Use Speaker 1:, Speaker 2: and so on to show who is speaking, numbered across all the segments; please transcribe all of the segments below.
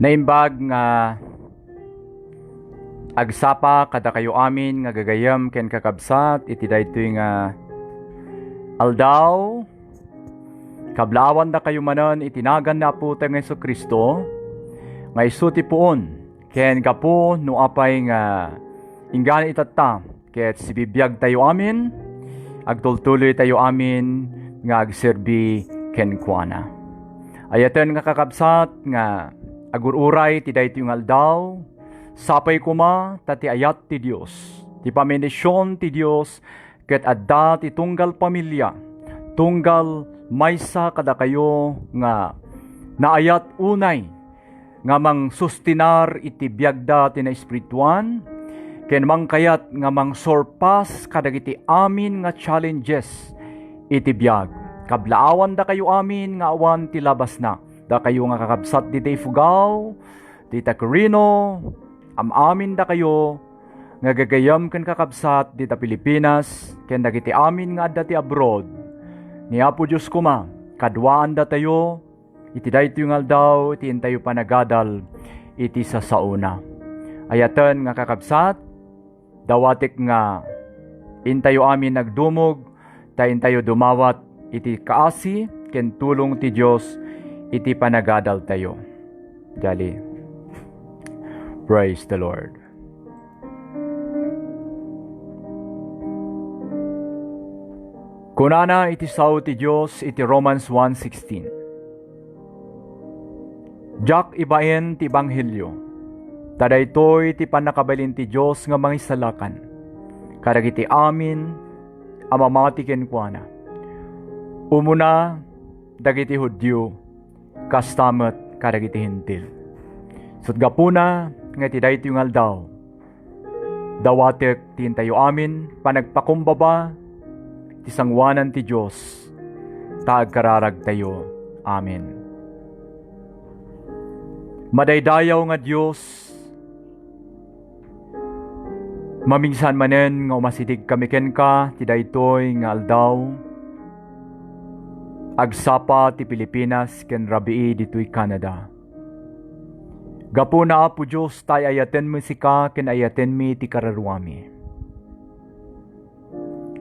Speaker 1: Naimbag nga agsapa kada kayo amin nga gagayam ken kakabsat iti daytoy nga aldaw kablawan da kayo manan itinagan na po tayo ng Kristo nga isuti poon ken gapo no apay nga inggan itatta ket sibibiyag tayo amin agtultuloy tayo amin nga agserbi ken kuana ayaten nga kakabsat nga agururay ti daytoy nga aldaw sapay kuma tati ayat ti Dios ti pamenisyon ti Dios ket adda ti tunggal pamilya tunggal maysa kada kayo nga naayat unay nga mang sustinar iti biagda ti na espirituan ken mangkayat nga mang surpass kadagiti amin nga challenges iti biag kablaawan da kayo amin nga awan ti labas na da kayo nga kakabsat di Fugaw, di Taquirino, amin da kayo nga gagayam ken kakabsat di Pilipinas, ken dagiti amin nga adda ti abroad. Ni Apo Dios kuma, kadwaan da tayo, iti daytoy nga aldaw, iti intayo panagadal, iti sasauna. Ayaten nga kakabsat, dawatik nga intayo amin nagdumog, intayo dumawat, iti kaasi, ken tulong ti Dios, iti panagadal tayo. Dali. Praise the Lord. Kunana iti sao ti Dios iti Romans 1:16. Jak ibaen ti Ebanghelyo. Tadaytoy ti panakabalin ti Dios nga mangisalakan. Kadagiti amin amamati ken kuana. Umuna dagiti Hudyo kastamet kadagiti Hentil. Sut gapuna nga iti daytoy nga aldaw. Dawatek ti intayo amin panagpakumbaba ti sangwanan ti Dios taagkararag tayo. Amen. Madaydayaw nga Dios mamingsan manen nga umasidig kami ken ka ti daytoy nga aldaw. Agsapa ti Pilipinas ken rabii ditoy Canada. Gapo na Apo Dios tay ayaten mo sika ken ayaten mi ti kararuami.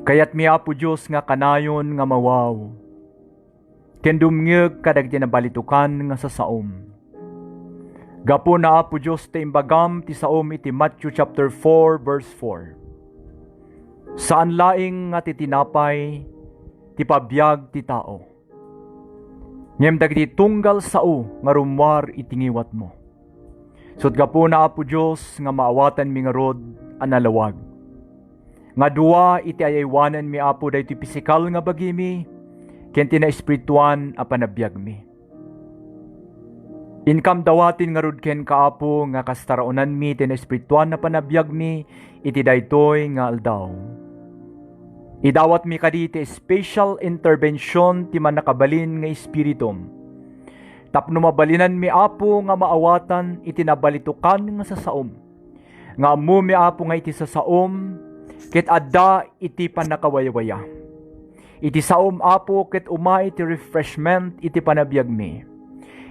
Speaker 1: Kayat mi Apo Dios nga kanayon nga mawaw. Ken dumngeg kadagiti nabalitukan nga sasaom. Gapo na Apo Dios ti imbagam ti saom iti Matthew chapter 4 verse 4. Saan laing nga ti tinapay ti pabiyag ti tao. Ngem dagiti tunggal sao nga rumwar itingiwat mo. Sut gapo na Apo Dios nga maawatan mi nga rod analawag. Nga duwa iti ayaywanan mi Apo daytoy pisikal nga bagimi ken tina espirituan a panabiyag mi. Inkam dawatin nga rod ken kaapo nga kastaraonan mi tina espirituan na panabiyag mi iti daytoy nga aldaw. Idawat mi kaditi special intervention ti manakabalin nga espiritum. Tapno mabalinan mi Apo nga maawatan iti nabalitukan nga sasaom. Nga ammo mi Apo nga iti sasaom ket adda iti panakawaywaya. Iti saom Apo ket umay iti refreshment iti panabiyag mi.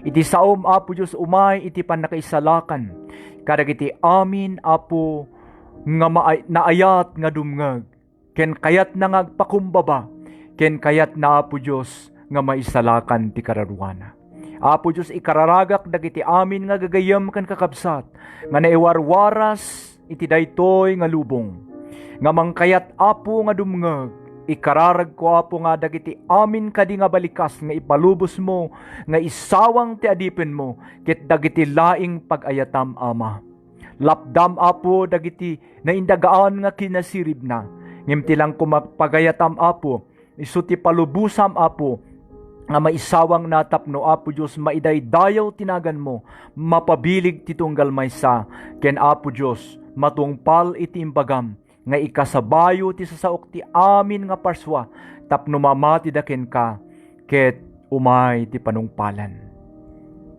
Speaker 1: Iti saom Apo Dios umay iti panakaisalakan kadagiti amin Apo nga naayat nga dumngeg. Ken kayat na ngagpakumbaba, ken kayat na Apo Dios nga maisalakan ti kararuana. Apo Dios ikararagak dagiti amin nga gagayem ken kakabsat, nga naiwarwaras iti daytoy nga lubong. Nga mangkayat Apo nga dumngeg, ikararag ko Apo nga dagiti amin kadi nga balikas nga ipalubos mo, nga isawang ti adipin mo, ket dagiti laing pag-ayatam Ama. Lapdam Apo dagiti naindagaan nga kinasirib na, ngimtilang kumapagayatam Apo, isuti palubusam Apo, nga maisawang natapno Apo Dios maidaydayaw tinagan mo, mapabilig ti tunggal maysa, ken Apo Dios matungpal iti imbagam, nga ikasabayo ti sasaok ti amin nga parswa, tapno mamati daken ka, ket umay ti panungpalan.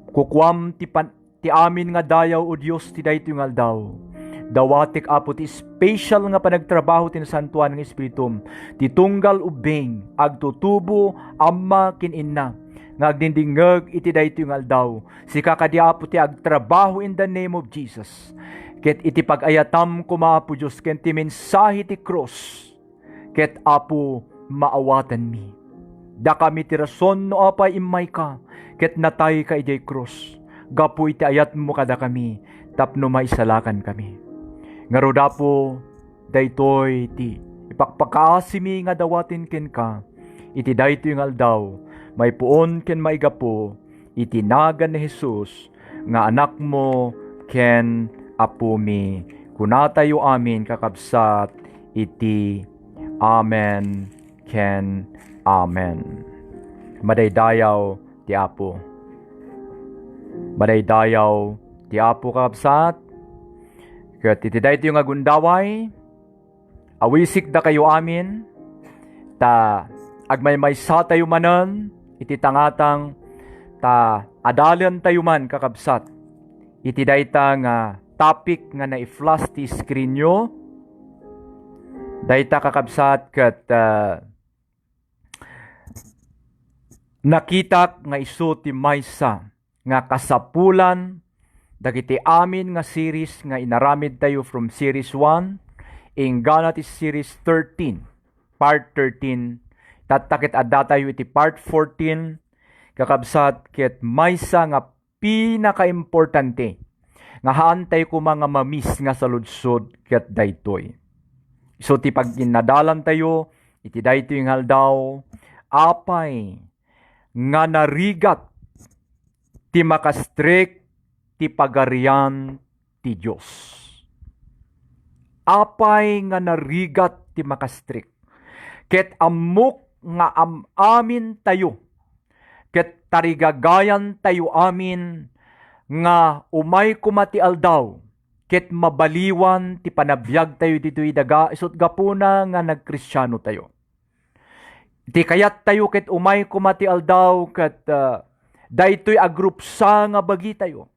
Speaker 1: Kukwam ti amin nga dayaw o Dios ti daytoy nga aldaw. Dawatik Apo ti special nga panagtrabaho ti nasantuan ng Espiritum, ti tunggal ubing, agtutubo, amma kin inna, nga agdindingeg iti daytoy nga aldaw. Sika kadi Apo ti agtrabaho in the name of Jesus. Ket iti pag-ayatam ko Apo Diyos ken ti mensahe ti cross. Ket Apo maawatan mi. Da kami ti rason no apay imay ka. Ket natay ka ijay cross. Gapu iti ayat mo kada kami. Tapno maisalakan kami. Ngaruda po daytoy ti ipakpakaasimi nga dawatin ken ka. Iti daytoy nga aldaw. May puon ken maigapo. Itinagan ni Jesus nga anak mo ken Apo mi. Kunatayo amin kakabsat iti Amen ken Amen. Madaydayaw ti Apo. Madaydayaw ti Apo kakabsat. Ket iti daytoy nga gundaway. Awisik da kayo amin. Ta agmaymaysa tayo manen. Iti tangatang ta adalan tayo man kakabsat. Iti dayta nga topic nga na-flash ti screen nyo. Dayta kakabsat ket nakitak nga isu ti maysa nga kasapulan dagiti amin nga series nga inaramid tayo from series 1 ingana ti series 13 part 13 tatakit adda tayo iti part 14 kakabsat ket maysa nga pinakaimportante nga haantay ko mga mamis nga saludsod ket daytoy. So ti pag inadalan tayo iti daytoy nga aldaw apay nga narigat ti makastrek ti pagarian ti Dios. Apay nga narigat ti makastrek. Ket amok nga amin tayo. Ket tarigagayan tayo amin nga umay kumati aldaw. Ket mabaliwan ti panabiyag tayo dito'y daga. Isot gapuna nga nagkristyano tayo. Ti kayat tayo ket umay kumati aldaw. Ket daytoy agrupsa nga bagi tayo.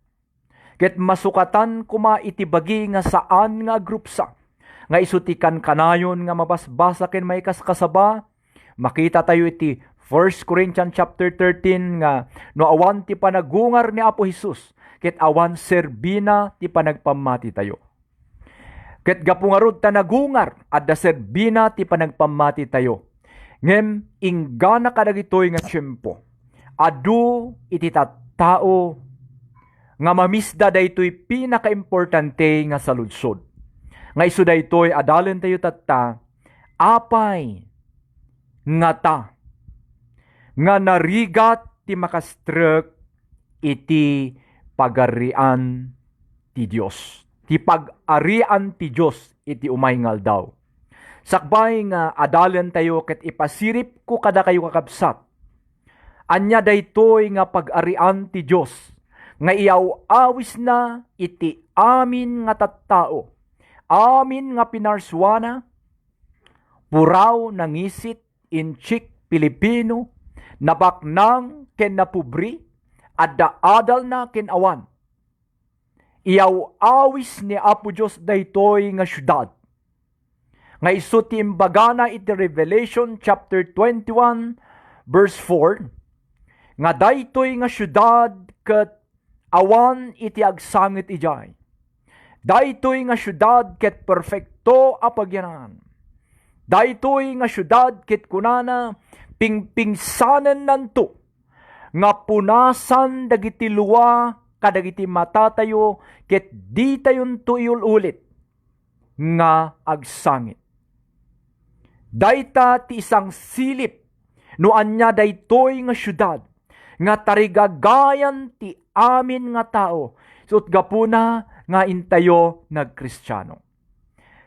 Speaker 1: Ket masukatan kuma iti bagi nga saan nga agrupsa. Nga isutikan kanayon nga mabasbasa ken may kaskasaba. Makita tayo iti 1 Corinthians chapter 13 nga no awan ti panagungar ni Apo Jesus. Ket awan serbina ti panagpamati tayo. Ket gapungarod ta nagungar adda serbina ti panagpamati tayo. Ngem inggana kadagitoy nga tiyempo. Adu iti tattao nga mamisda daytoy pinakaimportante nga saludsod. Nga isu daytoy adalan tayo tatta apay nga ta nga narigat ti makastrek iti pagarian ti Dios. Ti pag-arian ti Dios iti umay nga aldaw. Sakbay nga adalan tayo ket ipasirip ko kada kayo kakabsat. Anya daytoy nga pag-arian ti Dios nga iyaw-awis na iti amin nga tattao. Amin nga pinarswana puraw nangisit inchik Pilipino nabaknang ken napubri adda adal na ken awan. Iyaw-awis ni Apo Dios daytoy nga syudad. Nga isu ti imbagana iti Revelation chapter 21 verse 4 nga daytoy nga syudad ket awan iti agsangit ijay. Daytoy nga syudad ket perfecto a pagyanan. Daytoy nga syudad ket kunana pingpingsanen nanto nga punasan dagiti luwa kadagiti matatayo ket di tayon tuyul ulit nga agsangit. Dayta ti isang silip no anya daytoy nga syudad nga tarigagayan ti amin nga tao sut gapuna nga intayo nagkristyano.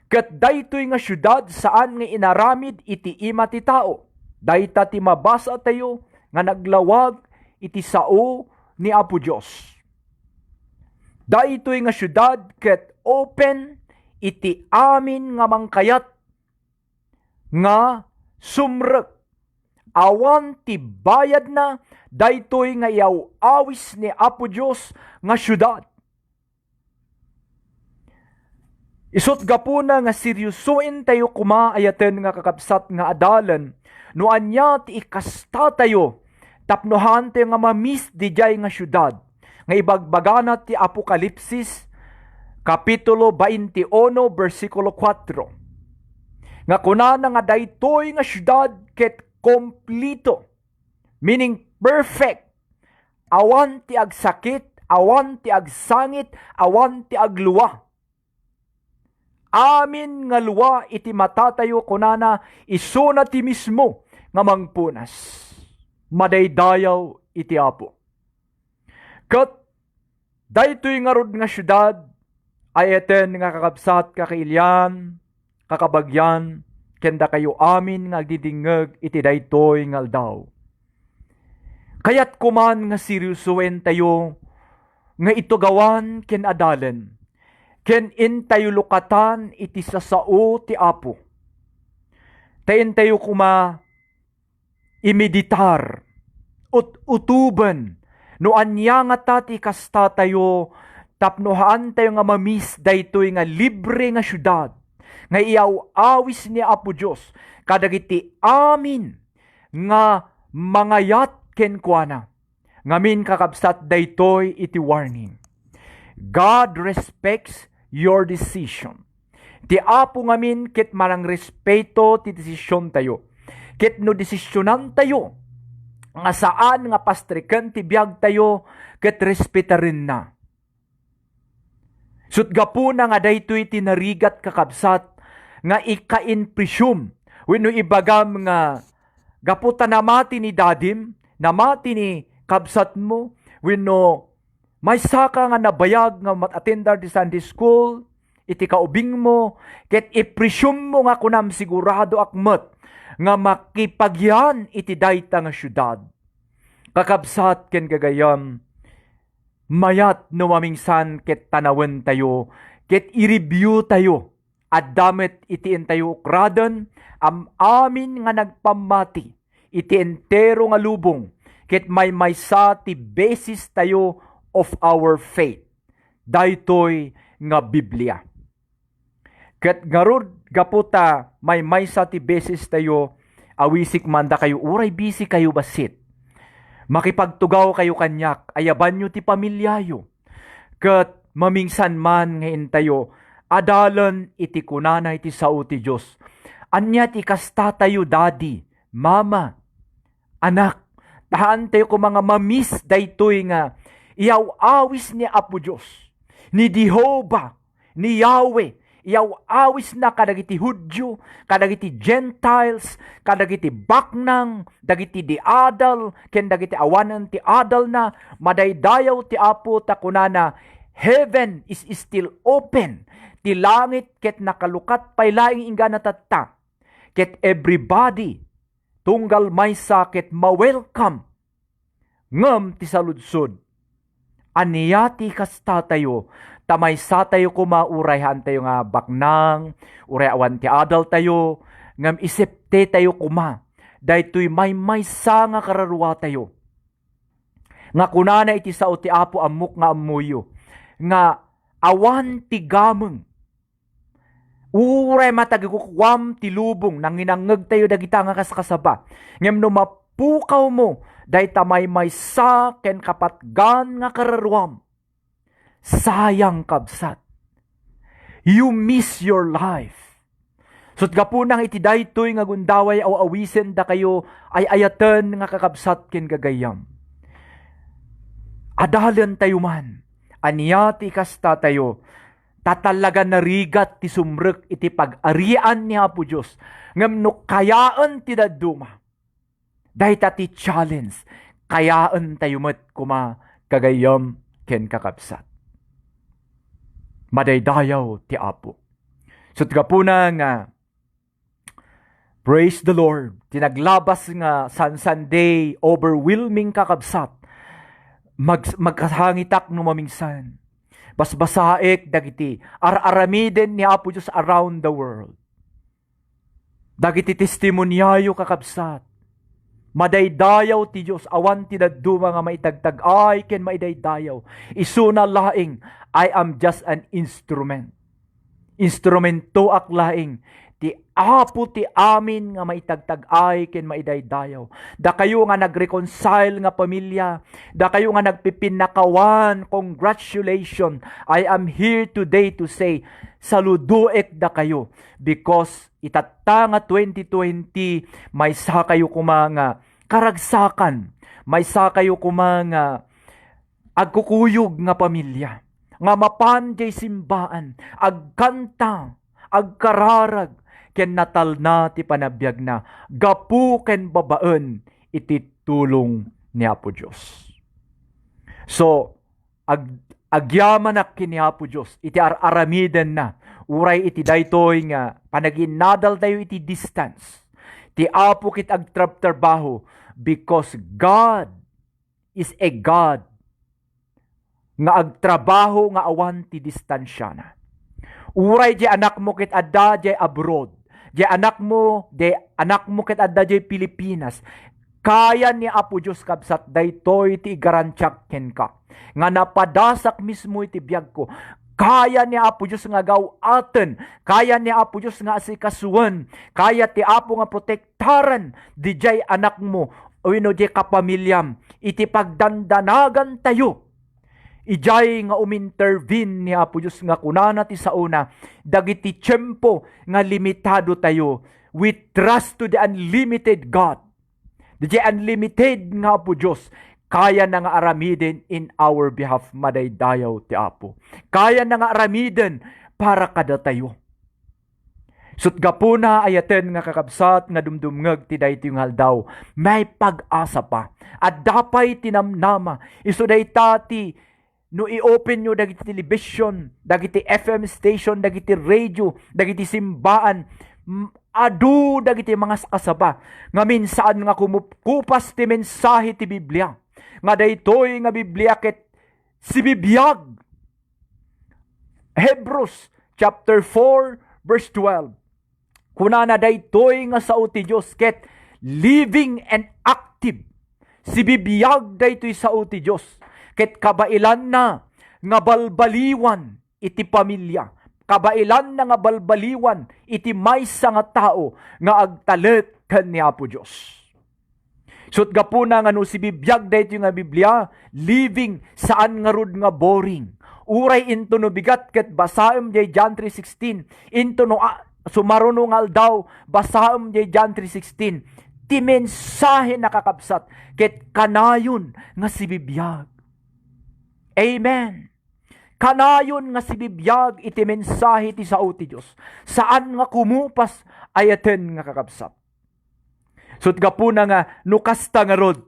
Speaker 1: Ket daytoy nga syudad saan nga inaramid iti ima ti tao. Dayta ti mabasa tayo nga naglawag iti sao ni Apo Dios. Daytoy nga syudad ket open iti amin nga mangkayat nga sumrek. Awan ti bayad na daytoy nga iyaw-awis ni Apo Dios nga syudad. Isut gapuna nga seryosoin tayo kumaayaten nga kakabsat nga adalan no anya ti ikasta tayo Tapnohan tayo nga mamis di jay nga syudad. Nga ibagbagana ti Apokalipsis, Kapitulo 21, versikulo 4. Nga kunana nga daytoy nga syudad ket kompleto, meaning perfect. Awan ti agsakit, awan ti agsangit, awan ti agluwa. Amin nga luwa iti matatayo kunana isuna ti mismo nga mangpunas. Madaydayaw iti Apo. Kat daytoy nga rod nga syudad ay eten nga kakabsat kakailyan, kakabagyan, kenda kayo amin nga agdidingeg iti daytoy nga aldaw. Kayat kuman nga seryosoen tayo nga ito gawan ken adalan, ken intayo lukatan iti sasao ti Apo. Tayin tayo kuma imeditar, utuban, no anya nga tati kasta tayo, tapnohaan tayo nga mamis daytoy nga libre nga syudad, nga iyaw-awis ni Apo Diyos, kadagiti amin nga mangayat kenkwana. Ngamin kakabsat daytoy iti warning. God respects your decision. Ti Apo ngamin ket marang respeto ti desisyon tayo. Ket no desisyonan tayo, nga saan nga pastriken ti biag tayo, ket respetarin na. Sutgapuna nga daytoy tinarigat kakabsat, nga ika-in-presume, wenno ibagam nga, gaputa namati ni dadim, namati ni kabsat mo, wenno may saka nga nabayag nga mat-attendar di Sunday school, iti kaubing mo, ket i-presume mo nga kunam sigurado akmet, nga makipagyan iti dayta nga syudad. Kakabsat ken gagayam, mayat no mamingsan ket tanawen tayo, ket i-review tayo, at damit iti tayo ukradan, amin nga nagpamati, iti entero nga lubong, ket may maysa ti basis tayo of our faith. Daytoy nga Biblia. Ket garud gaputa may maysa ti basis tayo, awisik manda kayo, uray busy kayo basit. Makipagtugaw kayo kanyak, ayaban nyo ti pamilyayo. Ket mamingsan man ngayon tayo, adalan iti kunana iti sao ti Diyos. Anya ti kasta tayo daddy, mama, anak, tahan tayo ko mga mamis daytoy nga, iyaw-awis ni Apo Diyos, ni Jehovah, ni Yahweh, iyaw-awis na kadagiti Hudyo, kadagiti Gentiles, kadagiti baknang, dagiti di adal, ken dagiti awanan ti adal na, madaydayaw ti Apo takunana, heaven is still open, ti langit ket nakalukat pay laing ingga natatta, ket everybody, tunggal maysa ket ma-welcome, ngem ti saludsod, aniyati kasta tayo, tamay sa tayo kumaurayhan tayo nga baknang, uray awan ti adal tayo, ngam isipte tayo kuma, daytoy may sa nga kararwa tayo. Nga kunana iti sao ti Apo amok nga amuyo, nga awan ti gameng, uray matagikukwam ti lubong, nang inangeg tayo dagita nga kaskasaba, ngam no mapukaw mo, day tamay sa ken kapatgan nga kararwam, sayang kabsat. You miss your life. Sut gapunang iti daytoy nga gundaway aw awisen da kayo ay ayaten nga kakabsat ken gagayam. Adalan tayo man, aniyati kasta tayo, tatalaga narigat ti sumrek iti pag-arian ni Apo Diyos, ngam no kayaan ti daduma. Dayta ti challenge, kayaan tayo met kuma kagayam ken kakabsat. Madaydayaw ti Apo. Sut gapuna nga, praise the Lord, tinaglabas nga Sunday, overwhelming kakabsat, magkahangitak no mamingsan, basbasaek dagiti, aramiden ni Apo Diyos around the world. Dagiti testimonyayo kakabsat, madaydayaw ti Diyos, awan ti daduma nga maitagtag, ay ken maidaydayaw, isuna laing, I am just an instrument. Instrumento ak laing, Ti Apo ti amin nga maitagtag-ay ken maidaydayaw. Da kayo nga nagreconcile nga pamilya. Da kayo nga nagpipinakawan. Congratulations. I am here today to say, saluduek da kayo. Because itatta nga 2020, may sa kayo kumanga karagsakan. May sa kayo kumanga agkukuyog nga pamilya. Nga mapan jay simbaan. Agkanta. Agkararag. Ken natal na ti panabiyag na gapu ken babaen iti tulong ni Apo Dios. So agyaman ak ken ni Apo Dios iti aramiden na uray iti daytoy nga panaginadal tayo iti distance. Ti Apo kit agtrabaho because God is a God nga agtrabaho nga awan ti distansya na. Uray di anak mo kit adda di abroad. Di anak mo kit adda di Pilipinas. Kaya ni Apo Dios kabsat daytoy ti garantyak ken ka. Nga napadasak mismo iti biag ko. Kaya ni Apo Dios nga gawaten. Kaya ni Apo Dios nga asikasuan. Kaya ti Apo nga protektaran di jay anak mo o ino di kapamilyam. Iti pagdandanagan tayo. Ijay nga umintervene ni Apo Dios nga kunana ti sauna dagiti tiyempo nga limitado tayo. We trust to the unlimited God. The unlimited nga Apo Dios kaya na nga aramiden in our behalf madaydayaw ti Apo. Kaya na nga aramiden para kada tayo. Sut gapuna ayaten nga kakabsat nga dumdumngeg ti daytoy nga aldaw. May pag-asa pa. At dapay tinamnama isu daytati no i-open nyo dagiti television, dagiti FM station, dagiti radio, dagiti simbaan, adu dagiti mga kasaba. Nga minsan nga kumukupas ti mensahe ti Biblia. Nga daytoy nga Biblia ket si bibiyag. Hebrews chapter 4 verse 12. Kunana daytoy nga sao ti Dios ket living and active. Si bibiyag daytoy sao ti Dios. Ket kabailan na nga balbaliwan iti pamilya. Kabailan na nga balbaliwan iti maysa nga tao nga agtalet ken ni Apo Dios. Sut gapuna nga no si bibiyag daytoy nga Biblia, living saan nga rod nga boring. Uray into no bigat ket basaem jay John 3:16. Into no sumaruno nga aldaw basaem jay John 3:16. Ti mensahe nakakabsat ket kanayon nga si bibiyag. Amen. Kanayon nga si bibiyag iti mensahe ti sao ti Dios. Saan nga kumupas ayaten nga kakabsat. Sut gapuna nga nukasta nga rod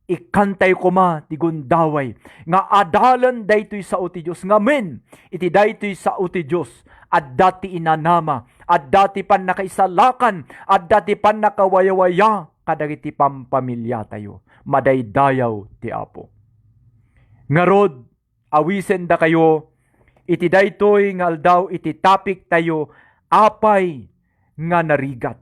Speaker 1: ikantay kuma ti gundaway nga adalan daytoy sao ti Dios ngamen iti daytoy sao ti Dios adda ti inanama adda ti pan nakaisalakan adda ti pan nakawayawaya kadagiti pampamilya tayo madaydayaw ti Apo. Ngarod, awisen da kayo, iti daytoy nga aldaw iti topic tayo, apay nga narigat.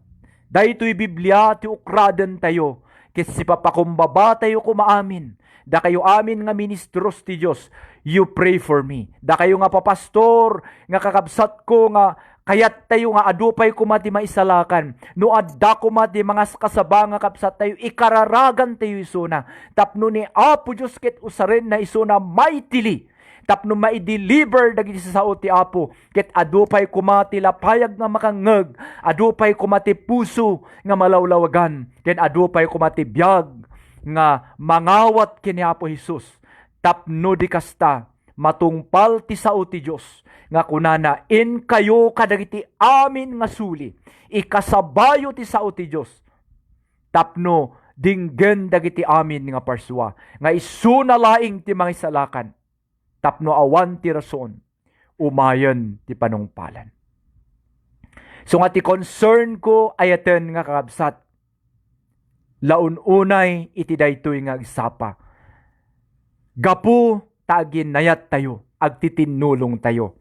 Speaker 1: Daytoy Biblia ti ukraden tayo, kasi papakumbaba tayo kumaamin. Da kayo amin nga ministros ti Dios, you pray for me. Da kayo nga papastor, nga kakabsat ko nga, kayat tayo nga adupay kumati maisalakan. No adda kumati mga kasaba nga kapsat tayo, ikararagan tayo isuna. Tapno ni Apo Dios ket usaren na isuna maitili. Tapno maideliver dagiti sa sao ti Apo. Ket adupay kumati lapayag nga makangeg. Adupay kumati puso nga malawlawagan. Ket adupay kumati biyag nga mangawat kini Apo Hesus. Tapno di kasta matungpal ti sao ti Dios nga kunana in kayo kadagiti amin nga suli ikasabayo ti sao ti Dios tapno dinggen dagiti amin nga parsua nga isuna laing ti mga isalakan tapno awan ti rason umayen ti panungpalan. So nga ti concern ko ayaten nga kakabsat laun-unay iti daytoy nga agsapa gapu tagin nayat tayo agtitinulong tayo.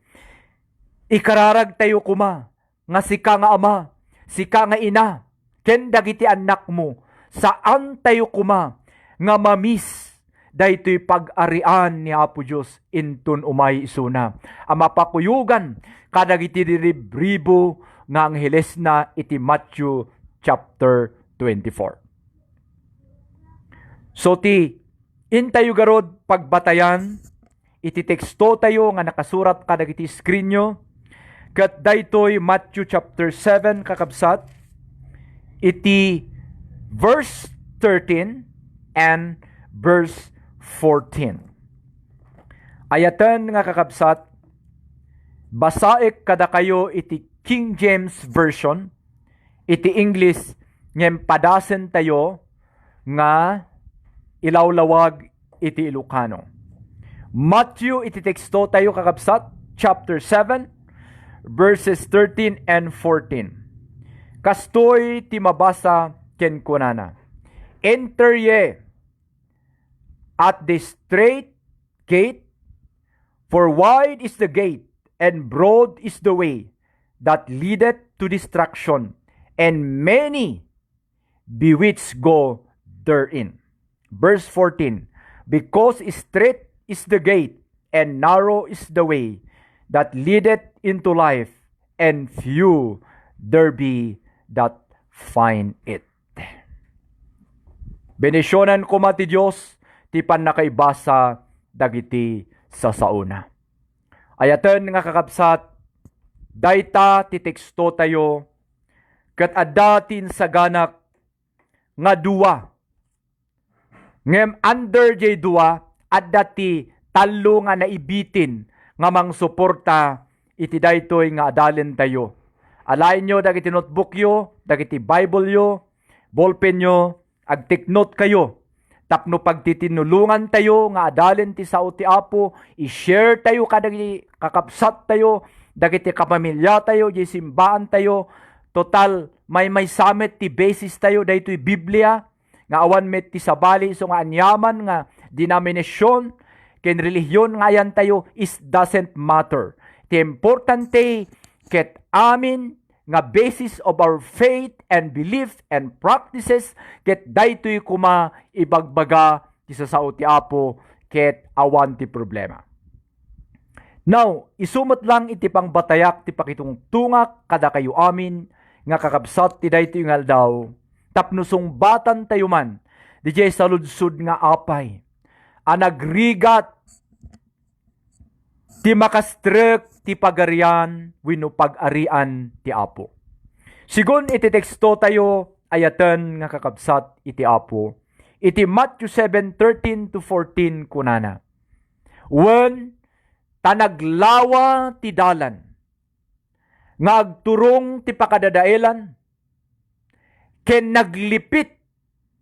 Speaker 1: Ikararag tayo kuma, nga sika nga ama, sika nga ina, ken dagiti anak mo, saan tayo kuma, nga mamis, daytoy pag-arian ni Apo Dios inton umay isuna. Ama pakuyugan, kadagiti diribribo, nga angheles na iti Matthew chapter 24. So intayo garod pagbatayan, iti teksto tayo nga nakasurat kadag iti screen nyo, kat daytoy Matthew chapter 7 kakabsat, iti verse 13 and verse 14. Ayatan nga kakabsat, basaik kada kayo iti King James Version, iti English ngem padasen tayo nga ilawlawag iti Ilocano. Matthew iti teksto tayo kakabsat, chapter 7, verses 13 and 14. Kastoy ti mabasa ken kunana. Enter ye at the strait gate, for wide is the gate, and broad is the way that leadeth to destruction, and many be which go therein. Verse 14, because strait is the gate, and narrow is the way that leadeth into life, and few there be that find it. Benesyonan ko mati Diyos, ti pan nakaibasa dagiti sa sauna. Ayaten nga kakabsat, dayta ti teksto tayo, kat adatin sa ganak nga duwa. Ngem under jay duwa, adati talo nga naibitin nga mang suporta iti daytoy nga adalen tayo. Alain nyo dagiti notebook yo, dagiti Bible yo, ballpen nyo, ag take note kayo. Tapno pagtitinulungan tayo nga adalen ti sao ti Apo, i-share tayo kadagiti kakapsat tayo, dagiti kapamilya tayo, di simbaan tayo. Total may summit ti basis tayo daytoy Biblia nga awan met ti sabali so nga anyaman nga denominasyon ken relihiyon nga yan tayo is doesn't matter. Ti importante ket amin nga basis of our faith and belief and practices ket daytoy kuma ibagbaga ti sao ti Apo ket awan ti problema. Now, isumot lang iti pangbatayak ti pakitungtungak kada kayo amin nga kakabsat ti daytoy nga aldaw tapno sungbatan tayo man dijay sa ludsud nga apay anagrigat ti makastrek ti pagarian wenno pag-arian ti Apo. Sigon iti teksto tayo ayaten nga kakabsat iti Apo. Iti Matthew 7:13 to 14 kunana. Wen tanaglawa ti dalan nga agturong ti pakadadaelan ken naglipit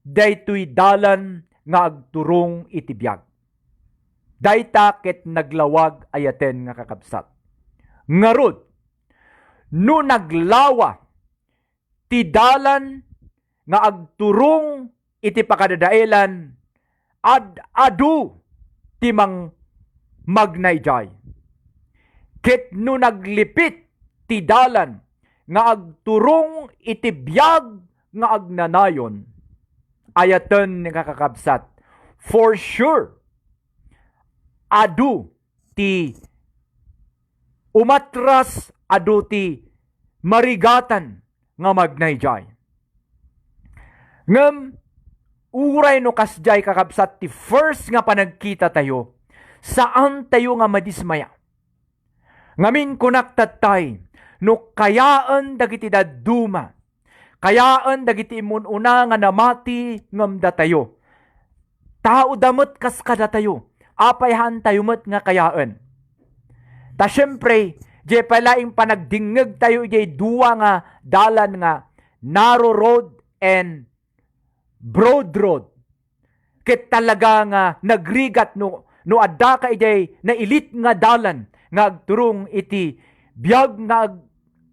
Speaker 1: daytoy dalan nga agturong iti biag. Dayta ket naglawag ayaten nga kakabsat. Ngarud, no naglawa ti dalan nga agturong iti pakadadaelan adu ti mang magnayjay. Ket no naglipit ti dalan nga agturong iti biag nga agnanayon, ayaten nga kakabsat, for sure adu ti umatras, adu ti marigatan nga magnayjay. Ngem uray no kasjay kakabsat ti first nga panagkita tayo, saan tayo nga madismaya? Ngamin kunak tatay, no kayaan dagiti daduma, kayaan dagiti imununa nga namati ngamda tayo. Tao damot kas kada tayo, apayhan tayo met nga kayaan. Ta syempre, di palaing panagdingeg tayo di duwa nga dalan nga narrow road and broad road. Ket talaga nga nagrigat no adda ka ijay na ilit nga dalan nga agturong iti biag nga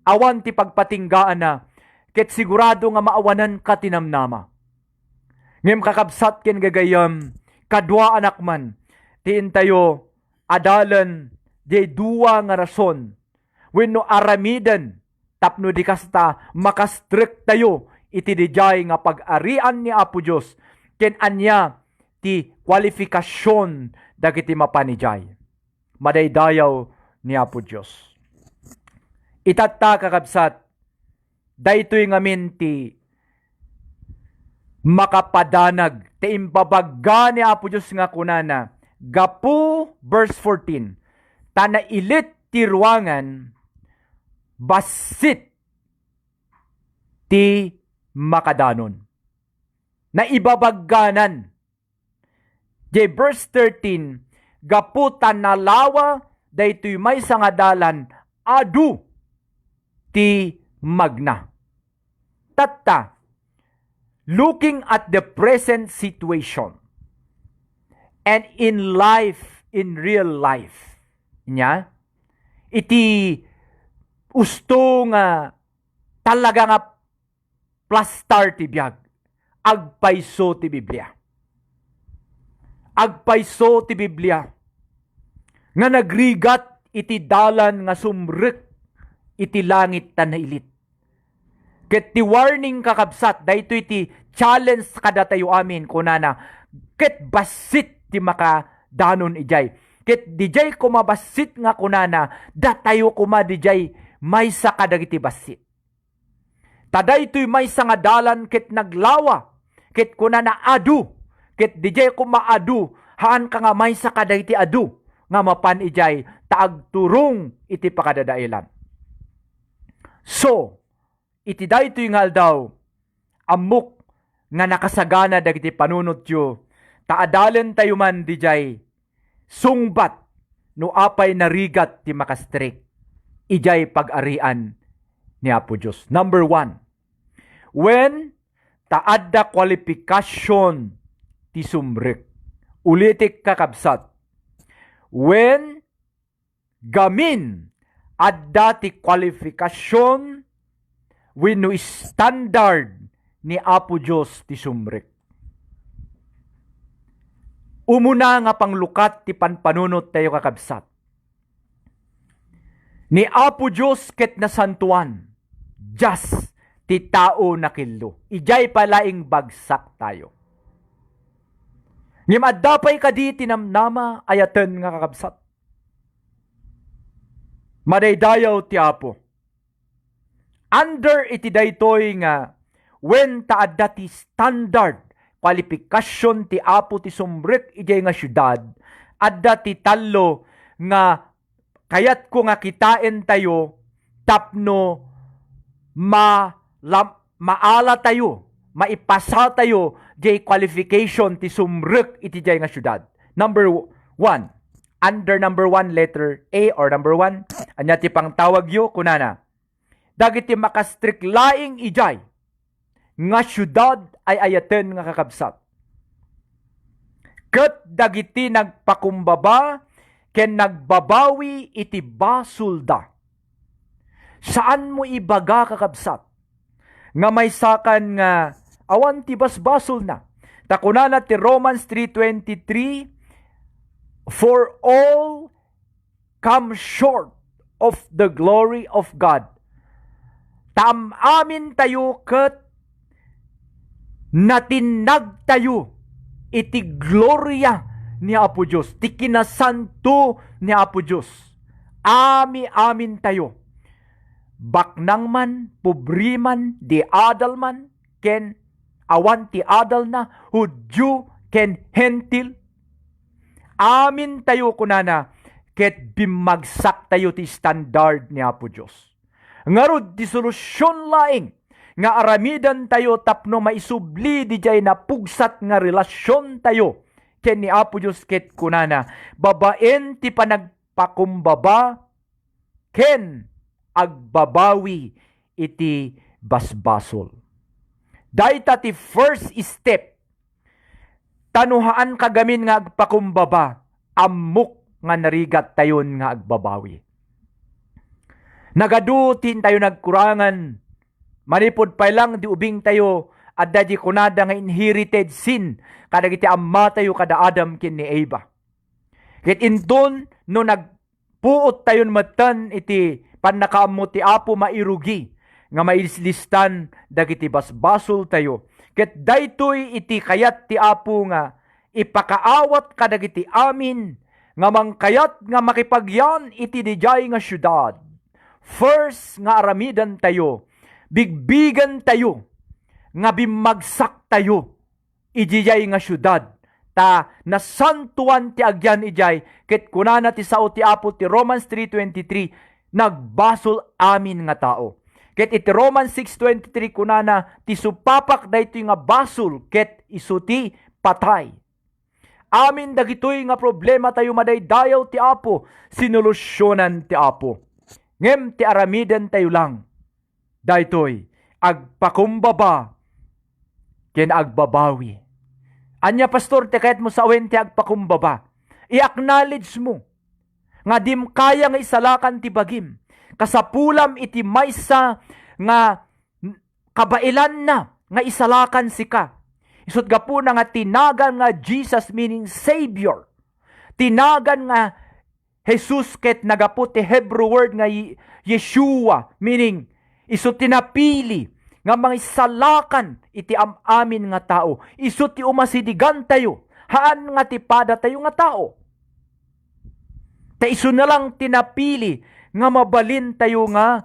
Speaker 1: awan ti pagpatinggaan na ket sigurado nga maawanan ka tinamnama. Ngem kakabsat ken gagayam kadwa anak man tiin tayo adalan di duwa nga rason wenno aramidan tapno di kasta makastrek tayo iti dijay nga pag-arian ni Apo Dios ken anya ti kwalifikasyon dagiti mapanijay. Madaydayaw ni Apo Dios. Itatta kakabsat, daytoy ngamin ti makapadanag ti imbabagga ni Apo Diyos nga kunana. Gapu verse 14. Tana ilit ti ruangan basit ti makadanon. Na ibabagganan. Di verse 13. Gapu tanalawa daytoy may sangadalan adu ti magna. Tatta, looking at the present situation and in life, in real life, nya, iti usto nga talaga nga plastar ti biyag, agpayso ti Biblia. Agpayso ti Biblia, nga nagrigat iti dalan nga sumrek iti langit tanailit. Ket ti warning kakabsat, dayto iti challenge kada tayo amin, kunana, ket basit ti makadanon ijay. Ket dijay kumabasit nga kunana, datayo kuma dijay may sa kadag iti basit. Tadaytoy may sa nga dalan ket naglawa, ket kunana adu, ket dijay kumaadu, haan ka nga may sa kadag iti adu, nga mapan ijay, taagturong iti pakadadailan. So, iti daytoy nga aldaw, amok nga nakasagana dagiti panunot yo, taadalen tayo man dijay, sungbat no apay narigat ti makastrik, ijay pag-arian ni Apo Diyos. Number 1, when taadda kwalifikasyon ti sumrek, ulitik kakabsat, when gamin adda ti kwalifikasyon wenno standard ni Apo Diyos ti sumrek. Umuna nga panglukat ti panpanunot tayo kakabsat. Ni Apo Diyos ket nasantuan, just ti tao nakillo. Ijay palaing bagsak tayo. Ngem addapay kadi tinamnama ayaten nga kakabsat. Madaydayaw ti Apo. Under iti daytoy nga when taadda ti standard kwalifikasyon ti Apo ti sumrek ijay nga syudad, adda ti tallo nga kayat ko nga kitain tayo tapno maala tayo, maipasa tayo jay qualification ti sumrek iti jay nga syudad. Number 1, under number 1 letter A or number 1, anya ti pangtawag yo kunana, dagiti makastrik laing ijay nga syudad ay ayaten nga kakabsat. Ket dagiti nagpakumbaba ken nagbabawi iti basulda. Saan mo ibaga kakabsat? Nga may sakan nga awan ti basbasol na. Takunana ti Romans 3:23, for all come short of the glory of God. Amin tayo ket natinag tayo iti gloria ni Apo Diyos, ti kinasanto ni Apo Diyos. Amin tayo. Baknang man, pubri man, di adal man, ken awan ti adal na, Hudyo ken hentil. Amin tayo kunana, ket bimagsak tayo ti standard ni Apo Diyos. Ngarud di solusyon laing nga aramidan tayo tapno maisubli di jay na pugsat nga relasyon tayo ken ni Apo Diyos ket kunana, babaen ti panagpakumbaba ken agbabawi iti basbasol. Dayta ti first step, tanuhaan kagamin nga agpakumbaba, amok nga narigat tayon nga agbabawi. Nagadutin tayo nagkurangan, manipod pa lang di ubing tayo, adda di kunada nga inherited sin, kadagiti amma tayo kada Adam kin ni Eva. Ket inton, no nagpuot tayon matan iti panakaammo ti Apo mairugi, nga mailislistan dagiti basbasol tayo. Ket daytoy iti kayat ti Apo nga ipakaawat kadagiti amin, nga mangkayat nga makipagyan iti dijay nga syudad. First nga aramidan tayo, bigbigan tayo, nga bimagsak tayo, ijiyay nga syudad, ta nasantuan ti agyan ijay, ket kunana ti sao ti Apo ti Romans 3:23, nagbasol amin nga tao. Ket iti Romans 6:23 kunana, ti supapak daytoy nga basol, ket isu ti patay. Amin dagitoy nga problema tayo madaydayaw ti Apo, sinolusyonan ti Apo. Ngem ti aramiden tayo lang, daytoy agpakumbaba, ken agbabawi. Anya pastor, ti kahit mo sa awen ti agpakumbaba, i-acknowledge mo, nga dim kaya nga isalakan ti bagim, kasapulam iti maysa nga kabailan na, nga isalakan sika. Isut gapu na nga tinagan nga Jesus meaning Savior. Tinagan nga Jesus ket nagapu ti Hebrew word nga Yeshua meaning isut tinapili nga mga isalakan iti amin nga tao. Isut ti umasidigan tayo. Haan nga ti pada tayo nga tao. Ta isu na lang tinapili nga mabalin tayo nga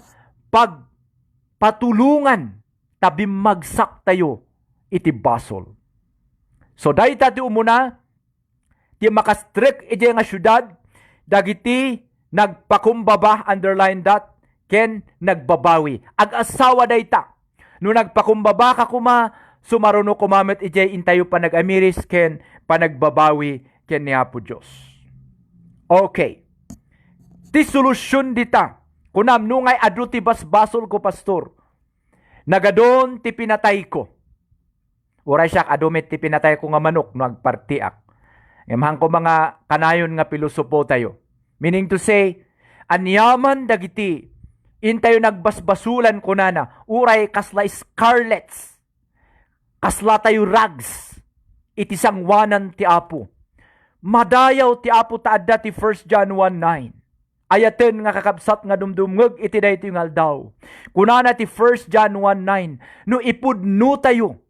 Speaker 1: pagpatulungan tabi magsak tayo iti basol. So dayta ti umuna ti makastrek iti nga syudad dagiti nagpakumbaba, underline that, ken nagbabawi. Ag-asawa dayta. No nagpakumbaba ka kuma, sumaruno kumamit iti intayo pa nag-amiris ken panagbabawi ken ni Apo Dios. Okay. Ti solusyon dita. Kunam nungay adu ti basbasol ko pastor. Nagadon ti pinatay ko. Uray siya, adumit ti pinatay ko nga manok, nagpartiak. Imahang ko mga kanayon nga pilosopo tayo. Meaning to say, anyaman dagiti, intayo nagbasbasulan ko na, uray kasla scarlets, kasla tayo rags, iti sangwanan ti Apo. Madayaw ti Apo taadda ti 1 John 1:9. Ayaten nga kakabsat nga dumdumngeg iti dayto yung aldaw. Kunana ti 1 John 1:9, no ipudno tayo,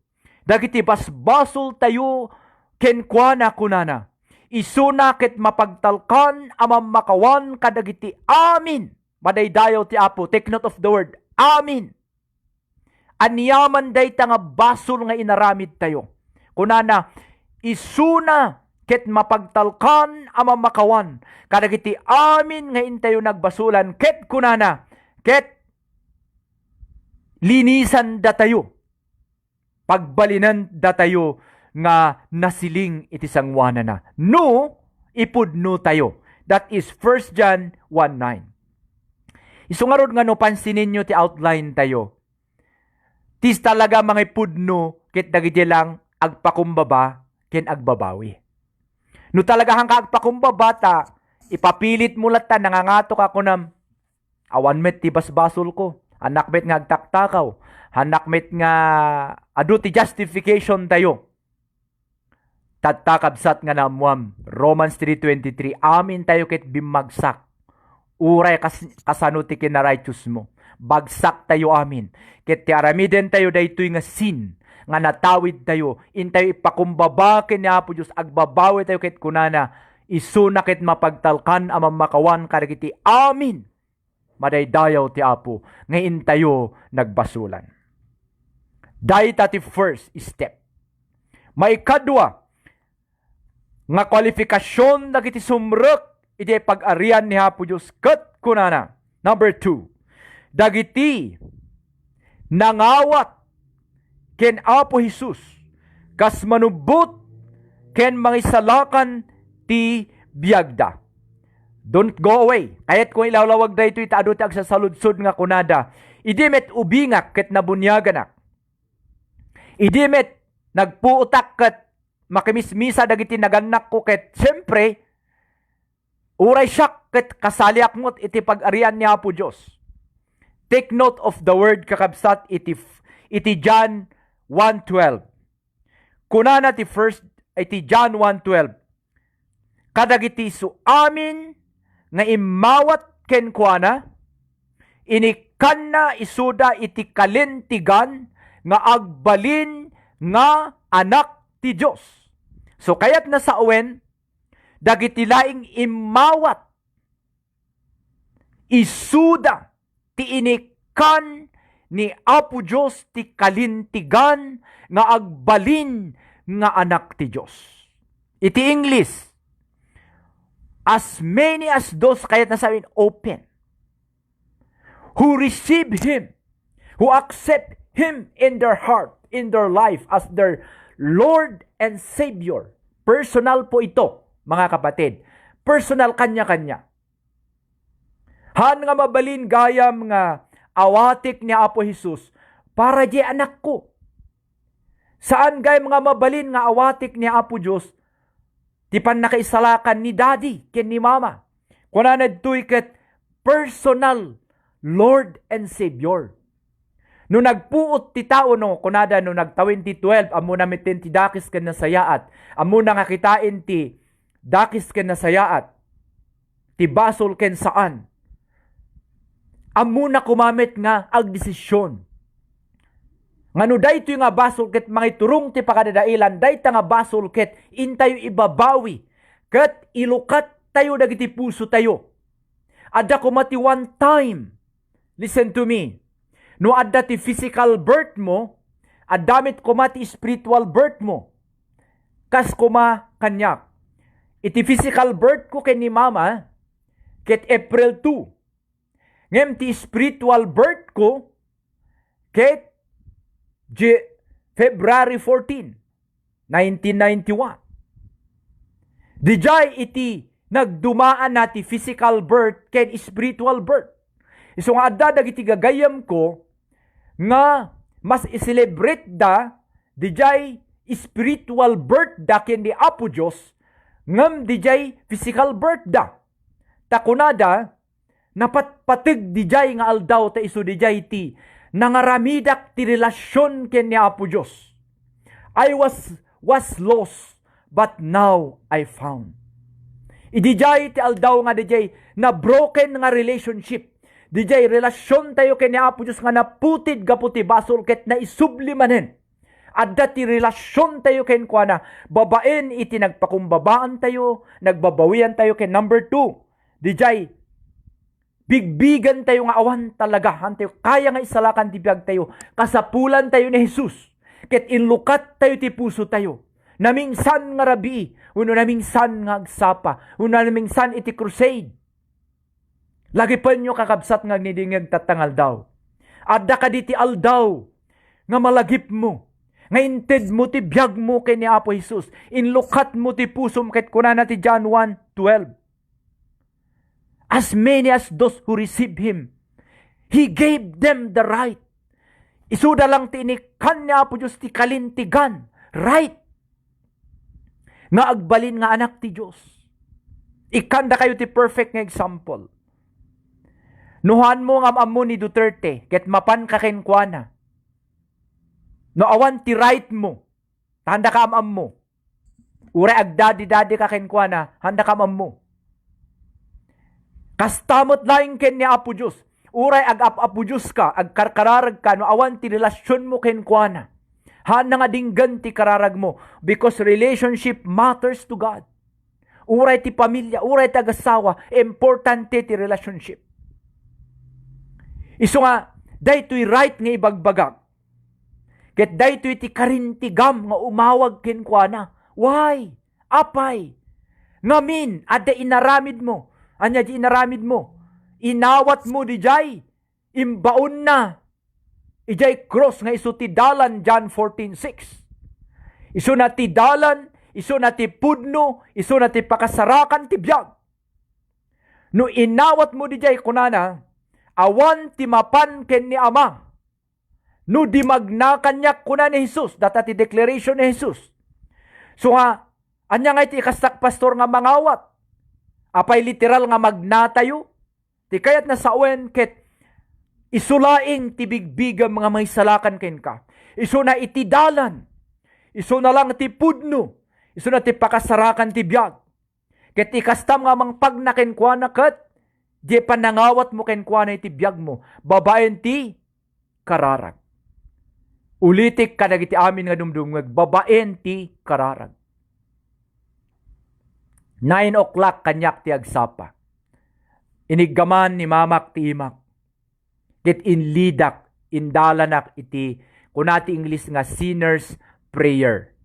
Speaker 1: dagiti basbasol tayo kenkwana kunana. Isuna ket mapagtalkan amam makawan kadagiti amin. Madaydayaw ti Apo. Take note of the word. Amin. Anyaman dayta nga basol nga inaramid tayo. Kunana, isuna ket mapagtalkan amam makawan kadagiti amin nga intayo nagbasulan ket kunana, ket linisan da tayo. Pagbalinan da tayo nga nasiling iti sangwana na. No, ipudno tayo. That is 1 John 1:9. Isungarod nga no pansinin nyo ti outline tayo. Tis talaga mga ipudno ket dagiti lang agpakumbaba ken agbabawi. No talaga hang agpakumbaba ta, ipapilit mo lata nangangato ka kunam awan met ti basbasol ko. Anak met nga agtaktakaw. Hanakmet nga adu ti justification tayo. Tatakabsat nga namuam. Romans 3:23. Amin tayo ket bimagsak. Uray kasano ti kinarighteous mo. Bagsak tayo amin. Ket ti aramiden tayo daytoy nga sin. Nga natawid tayo. Intayo ipakumbaba ken ni Apo Dios. Agbabawi tayo ket kunana. Isuna ket mapagtalkan amam makawan kadagiti amin. Madaydayaw ti Apo. Ngayon tayo nagbasulan. Dayta ti first step. Maikadwa, nga kwalifikasyon dagiti sumrek iti pag-arian ni Apo Dios ket kunana. Number 2, dagiti nangawat ken Apo Jesus kas manubot ken mangisalakan ti biagda. Don't go away. Kahit kung ilawlawag da ito itaado ti agsasaludsod nga kunada, idi met ubingak ket nabunyaganak. Idi met nagpuutak ket makimismisa dagiti naganak ko ket siyempre uray siyak ket kasaliak mo't iti pag-arian ni Apo Dios. Take note of the word kakabsat iti John 1:12. Kunana ti first iti John 1:12. Kadagiti su amin nga imawat ken kuana inikan na isuda iti kalintigan nga agbalin nga anak ti Dios. So kayat na sa uwen dagiti laing imawat isuda ti inikan ni Apo Dios ti kalintigan nga agbalin nga anak ti Dios. Iti English, as many as those, kayat nasabing open, who receive Him, who accept Him in their heart, in their life as their Lord and Savior. Personal po ito, mga kapatid. Personal kanya-kanya. Han nga mabalin gayam nga awatik ni Apo Jesus para di anak ko. Saan gayam nga mabalin nga awatik ni Apo Diyos ti pan nakaisalakan ni daddy ken ni mama. Kunanad tuy ket personal Lord and Savior. No nagpuot ti tao no, kunada no nagtawin ti 12, amo na miten ti dakis ken nasayaat. Amo na nga kitain ti dakis ken nasayaat. Ti basol ken saan. Amo na kumamit nga agdesisyon. Ngano daytoy nga basol ket mga iturong ti pakadadailan, dayta nga basol ket intayo ibabawi ket ilukat tayo dagiti puso tayo. Adda kumati one time. Listen to me. No adda ti physical birth mo, adamit kumati spiritual birth mo. Kas kuma kanyak. Iti physical birth ko ken ni mama ket April 2. Ngem ti spiritual birth ko ket February 14, 1991. Dijay iti nagdumaan na ti physical birth ken spiritual birth. Iso nga adda dagiti gagayam ko nga mas i-celebrate da dijay spiritual birth da ken di Apo Dios ngem dijay physical birth da. Takunada napatpatig dijay nga aldaw ta isu dijay ti nangaramidak ti relasyon ken ni Apo Dios. I was lost but now I found. Idijay ti aldaw nga dijay na broken nga relationship. Dijay relasyon tayo ken ni Apo Dios nga naputid gaputi basol ket na isublimanen. Adda ti relasyon tayo ken kuana babaen iti nagpakumbabaan tayo, nagbabawian tayo ken number 2. Dijay bigbigan tayo nga awan talaga. Tayo kaya nga isalakan ti biyag tayo. Kasapulan tayo ni Jesus. Ket inlukat tayo ti puso tayo. Namingsan nga rabi. Uno namingsan nga agsapa. Uno namingsan iti crusade. Lagi pa nyo kakabsat nga nidingag tatangal daw. Adda ka di ti aldaw. Nga malagip mo. Nga inted mo ti biyag mo kay ni Apo Jesus. Inlukat mo ti puso mo ket kunana ti John 1:12. As many as those who receive Him, He gave them the right. Isuda lang ti inikan niya Apo Diyos ti kalintigan. Right. Nga agbalin nga anak ti Diyos. Ikanda kayo ti perfect nga example. Nuhan mo nga amo ni Duterte, ket mapan kakenkwana. No awan ti right mo, handa ka amam mo. Uray agdadi-dadi kakenkwana, handa ka amam mo. Kastamot laing ken ni Apo Diyos. Uray ag-apo Diyos ka, agkarkararag ka, no awan ti relasyon mo ken kuana. Hana nga dinggan ti kararag mo, because relationship matters to God. Uray ti pamilya, uray ti agasawa, importante ti relationship. Iso nga, daytoy right nga ibagbagag. Ket daytoy ti karintigam nga umawag ken kuana. Why? Apay? Ngamin, adda inaramid mo. Anya di inaramid mo. Inawat mo di jay. Imbaon na. Ijay cross nga iso ti dalan John 14:6. Iso na ti dalan, iso na ti pudno, iso na ti pakasarakan ti biyag. No inawat mo di jay kunana, awan ti mapan ken ni Ama. No di magnakanyak kunan ni Jesus, data ti declaration ni Jesus. So nga, anya nga iti kastak pastor nga mangawat. Apay literal nga magnatayo. Ti kayat na sawen ket isulaing ti bigbigan mga may salakan ken ka. Iso na iti dalan. Iso na lang ti pudno. Iso na ti pakasarakan ti biyag. Ket ikastam nga mang pagnaken kuana ket di panangawat mo ken kuana iti biyag mo. Babaen ti kararag. Ulitik ka dagiti amin nga dumdumag. Babaen ti kararag. 9 o'clock kanyak ti agsapa. Iniggaman ni mamak ti imak. Ket inlidak indalanak iti kunati English nga sinner's prayer.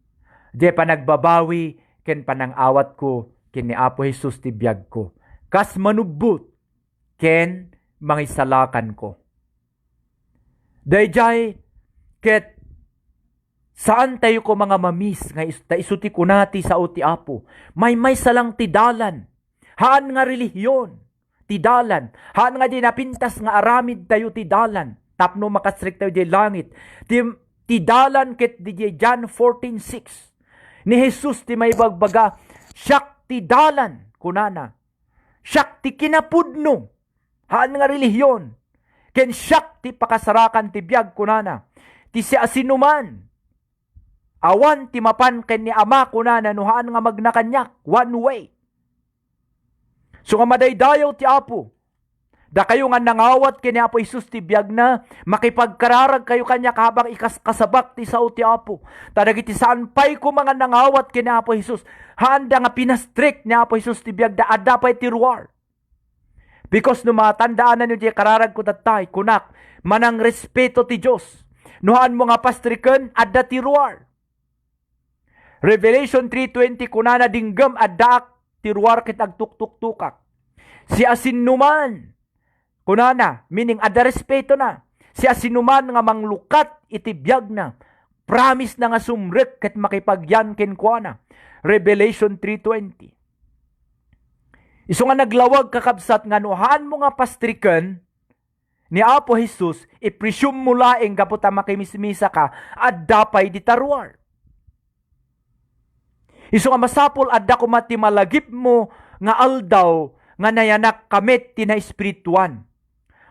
Speaker 1: Di panagbabawi ken panangawat ko ken ni Apo Jesus ti biyag ko. Kas manubot ken mangisalakan ko. Dayjay ket saan tayo ko mga mamis nga isuti kunati sa uti Apo. May salang tidalan. Haan nga relihiyon. Tidalan. Haan nga di napintas nga aramid tayo tidalan. Tapno makasrik tayo di langit. Tidalan ket di John 14:6. Ni Jesus ti may bagbaga, siyak tidalan kunana. Siyak ti kinapudno. Haan nga relihiyon. Ken siyak ti pakasarakan ti biyag kunana. Ti si asinuman. Awan ti mapan ken ni Ama kunana no haan nga magnakanyak. One way. So nga madaydayaw ti Apo. Da kayo nga nangawat ken ni Apo Jesus ti biyag na, makipagkararag kayo kanya habang ikaskasabak ti sao ti Apo. Tadagiti saan pay ko mga nangawat ken ni Apo Jesus. Handa nga pinastrik ni Apo Jesus ti biyag da adapay ti ruwar. Because no matandaan na nyo di kararag ko tatay, kunak, manang respeto ti Diyos. Nuhaan mo nga pastriken, adda ti ruwar. Revelation 3:20, kunana dinggam addaak ti ruwar kit agtuktuk-tukak. Si asinuman, kunana, meaning adda respeto na. Si asinuman nga manglukat iti biyag na. Promise na nga sumrek ket makipagyan ken kuana. Revelation 3:20. Iso nga naglawag kakabsat nga nuhaan mo nga pastriken ni Apo Jesus, i-presume mo laeng gaputa makimismisa ka, at dapay di taruar. Iso nga masapol, adda ko mati malagip mo nga aldaw, nga nayanak kamit ti na espirituan.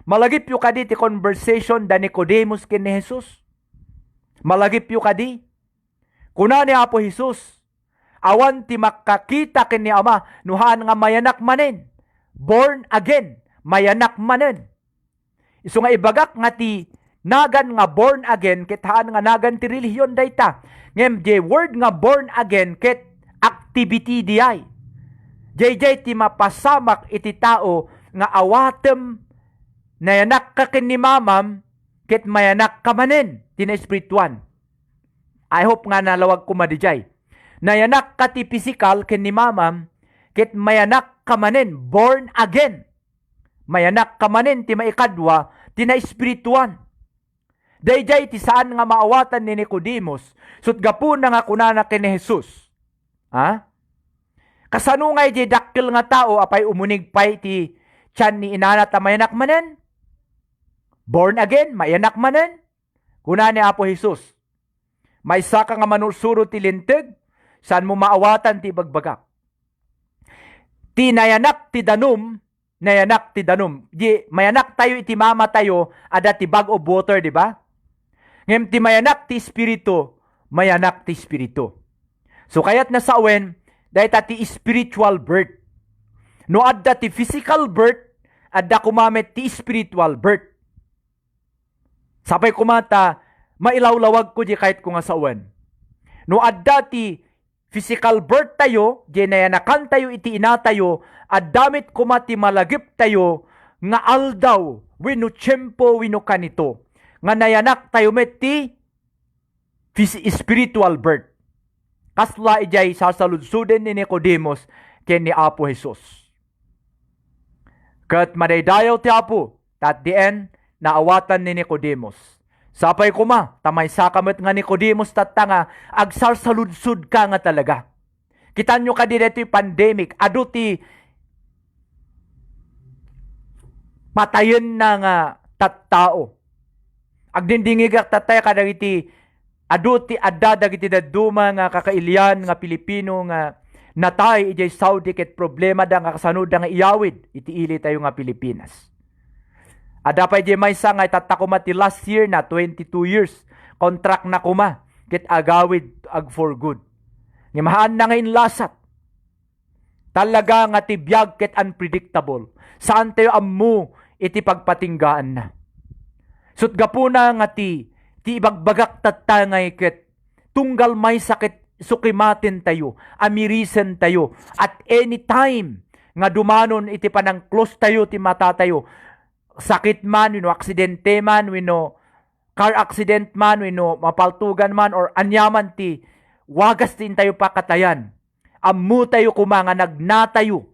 Speaker 1: Malagip yu kadi ti conversation da Nicodemus ken ni Jesus. Malagip yu kadi. Kuna ni Apo Jesus, awan ti makakita ken ni Ama, nuhaan nga mayanak manen. Born again, mayanak manen. Isu nga ibagak nga ti nagan nga born again, ket haan nga nagan ti relihiyon dayta. Ngem di word nga born again, ket activity diay. Jay ti mapasamak iti tao nga awatem nayanak ka ken ni mamam, ket mayanak ka manen ti na espirituan. I hope nga nalawag ko madijay. Nayanak ka ti physical ken ni mamam, ket mayanak ka manen, born again. Mayanak ka manen ti maikadwa, ti na espirituan. Dayjay ti saan nga maawatan ni Nicodemus, sut gapu na nga kunana ken ni Jesus. Ha? Kasano nga di dakkel nga tao, apay umunig pay ti tiyan ni inana ta mayanak manen? Born again, mayanak manen? Kuna ni Apo Jesus. May saka nga manusuro ti linteg, saan mo maawatan ti bagbagak. Ti nayanak ti danum, nayanak ti danum. Di mayanak tayo iti mama tayo, ada ti bag of water, di ba? Ngem ti mayanak ti espiritu, mayanak ti espiritu. So kayat nasawen, dahil ti spiritual birth. No adda ti physical birth, adda kumamit ti spiritual birth. Sapay kumata, mailawlawag ko di kahit kung asawan. No adda ti physical birth tayo, di nayanakan tayo iti ina tayo, at damit kumati malagip tayo, nga aldaw, wino tiyempo, wino kanito. Nga nayanak tayo met ti spiritual birth. Kasla ijay sasaludsuden ni Nicodemus ken ni Apo Jesus. Kat madaydayaw ti Apo, at the end, naawatan ni Nicodemus. Sapay kuma, tamay sakamot nga Nicodemus tatanga, agsarsaludsud ka nga talaga. Kitan nyo ka din ito yung pandemic, adu ti patayin na nga tattao. Agdindingig at tatay ka dagiti adu ti adda dagiti daduma nga kakailian nga Pilipino nga natay ijay Saudi ket problema da nga kasanud da nga iyawid iti ili tayo nga Pilipinas. Ada pa ijay maysa nga itatako ti last year na 22 years contract na kuma ket agawid ag for good. Ngimahaan na ngayon lasat. Talaga nga ti biag ket unpredictable. Saan tayo ammo iti pagpatinggaan na. Sut gapuna nga ti ibagbagak tatangay ket tunggal may sakit sukimatin tayo, amirisen tayo, at anytime nga dumanon iti panang close tayo ti mata tayo, sakit man, wino aksidente man, wino car accident man, wenno mapaltugan man, or anyaman ti, wagas tin tayo pakatayan. Ammo tayo kumanga nagnatayo.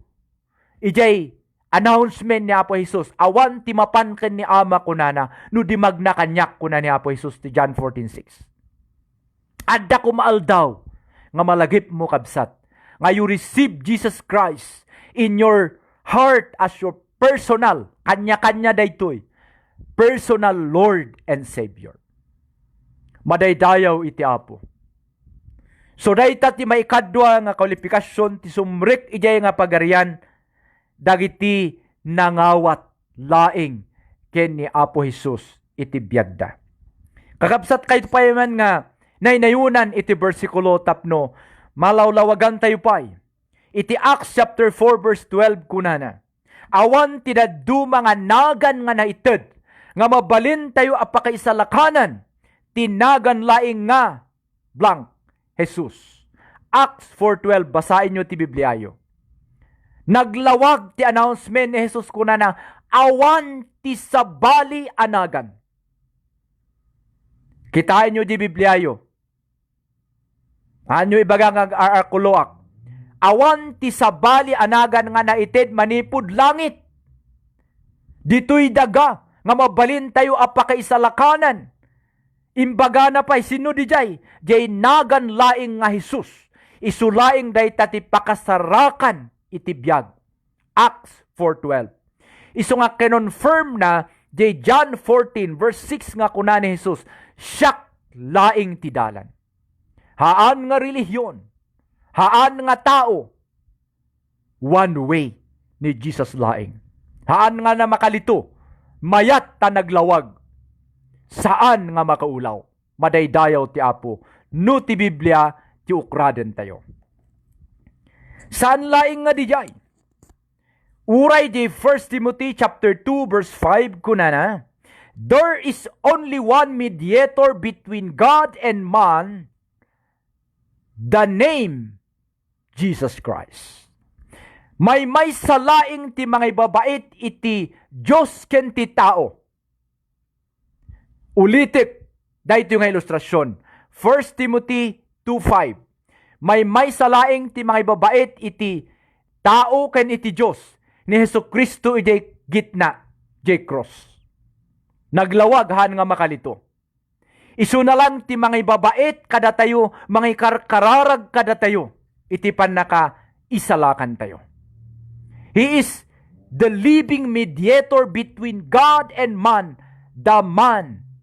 Speaker 1: Ijay announcement ni Apo Jesus, awan ti mapanken ni Ama kunana, no di magnakanyak kuna ni Apo Jesus ti John 14:6. Adda kumaal daw, nga malagip mo kabsat, nga you receive Jesus Christ in your heart as your personal, kanya-kanya daytoy, personal Lord and Savior. Madaydayaw iti Apo. So dayta ti maikadwa nga kwalifikasyon ti sumrik ijay nga pagarian dagiti nangawat laing ken ni Apo Jesus iti biagda. Kakabsat kay payaman nga naynayunan iti bersikulo tapno malawlawagan tayo pay. Iti Acts chapter 4 verse 12 kunana. Awan tinaddu mga nagan nga naited nga mabalin tayo apakaisalakanan tinagan laing nga blank Jesus. Acts 4:12, basahin nyo ti Bibliayo. Naglawag ti announcement ni Jesus kuna na awan ti sabali anagan. Kitain nyo di Bibliayo. Anyo ibaga nga arkuloak. Awan ti sabali anagan nga naited manipud langit. Dito'y daga nga mabalin tayo apakaisalakanan. Imbaga na pa'y sino di jay? Jay nagan laing nga Jesus. Isulaing day tati pakasarakan itibiyag. Acts 4:12. Iso nga kinonfirm na jay John 14 verse 6 nga kuna ni Jesus. Siyak laing tidalan. Haan nga relihiyon. Haan nga tao. One way ni Jesus laing. Haan nga na makalito. Mayat ta naglawag. Saan nga makaulaw? Madaydayaw ti Apo. No ti Biblia, ti ukraden tayo. Saan laing nga dijay? Uray di 1 Timothy chapter 2 verse 5 kunana, there is only one mediator between God and man, the name Jesus Christ. May salaing ti mga ibabait iti Diyos ken ti tao. Ulitik, dahito yung ilustrasyon. 1 Timothy 2:5. May salaing ti mga ibabait iti tao ken iti Diyos ni Hesukristo iti gitna, iti cross. Naglawag han nga makalito. Isu na lang ti mga ibabait kada tayo, mga kararag kada tayo, iti panaka isalakan tayo. He is the living mediator between God and man,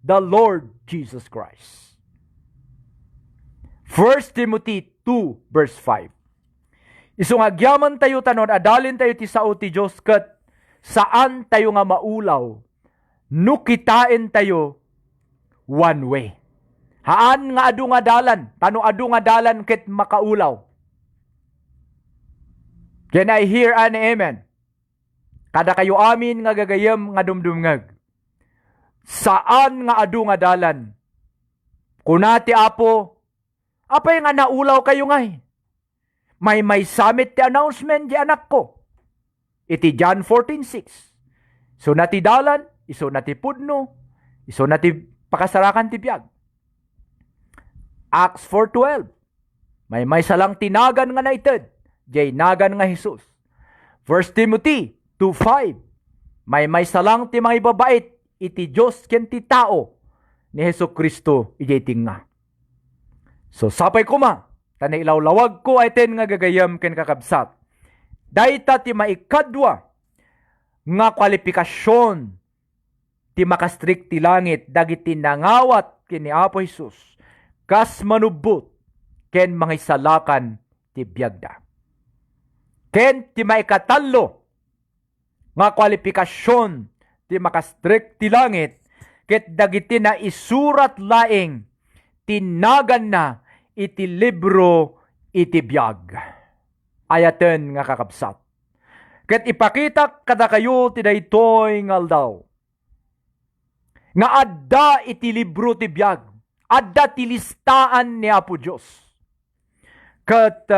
Speaker 1: the Lord Jesus Christ. 1 Timothy 2 verse 5. Isong agyaman tayo tanon, adalin tayo ti sao ti Diyos ket saan tayo nga maulaw, no kitain tayo one way. Haan nga adu nga dalan, tano adu nga dalan ket makaulaw. Can I hear an amen? Kada kayo amin nga gagayam nga dumdumngag. Saan nga adu nga dalan? Kunati Apo, apay nga naulaw kayo ngay. May summit ti announcement di anak ko. Iti John 14:6. So nati dalan, iso nati pudno, iso nati pakasarakan ti biag. Acts 4:12. May salang tinagan nga naited, jay nagan nga Jesus. 1 Timothy 2:5. May salang ti mga ibabait, iti Diyos ken ti tao ni Hesukristo ijay tinga. So sapay kuma, tanay ilawlawag ko ay ten nga gagayam ken kakabsat. Dayta ti maikadwa nga kwalifikasyon ti makastrik ti langit dagiti nangawat ken ni Apo Jesus kas manubot ken mangisalakan ti biagda. Ken ti maikatalo nga kwalifikasyon ti makastrik ti langit ket dagiti na isurat laeng tinagan na iti libro iti biag. Ayaten nga kakabsat. Ket ipakita kada kayo ti daytoy nga aldaw. Nga adda iti libro ti biag. Adda ti listaan ni Apo Dios. Ket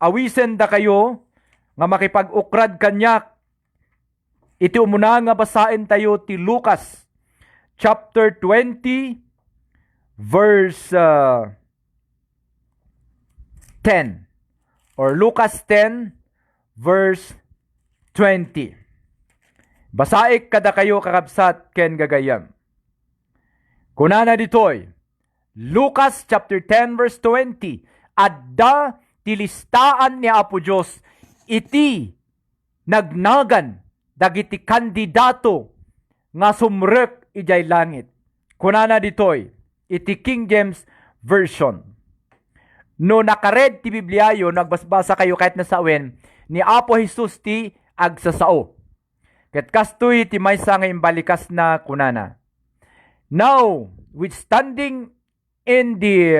Speaker 1: awisen da kayo nga makipag-ukrad kanyak. Iti umuna nga basain tayo ti Lucas chapter 20, verse 10. Or Lucas 10, verse 20. Basaik kada kayo kakabsat ken gagayam. Kunana ditoy, Lucas chapter 10, verse 20. Adda tilistaan ni Apo Diyos iti nagnagan dagiti kandidato nga sumrek ijay langit. Kunana ditoy, iti King James Version. No nakared ti Bibliayo, nagbasbasa kayo kahit nasawen, ni Apo Jesus ti agsasao. Ket kastoy ti maysa nga imbalikas na kunana. Now, withstanding in the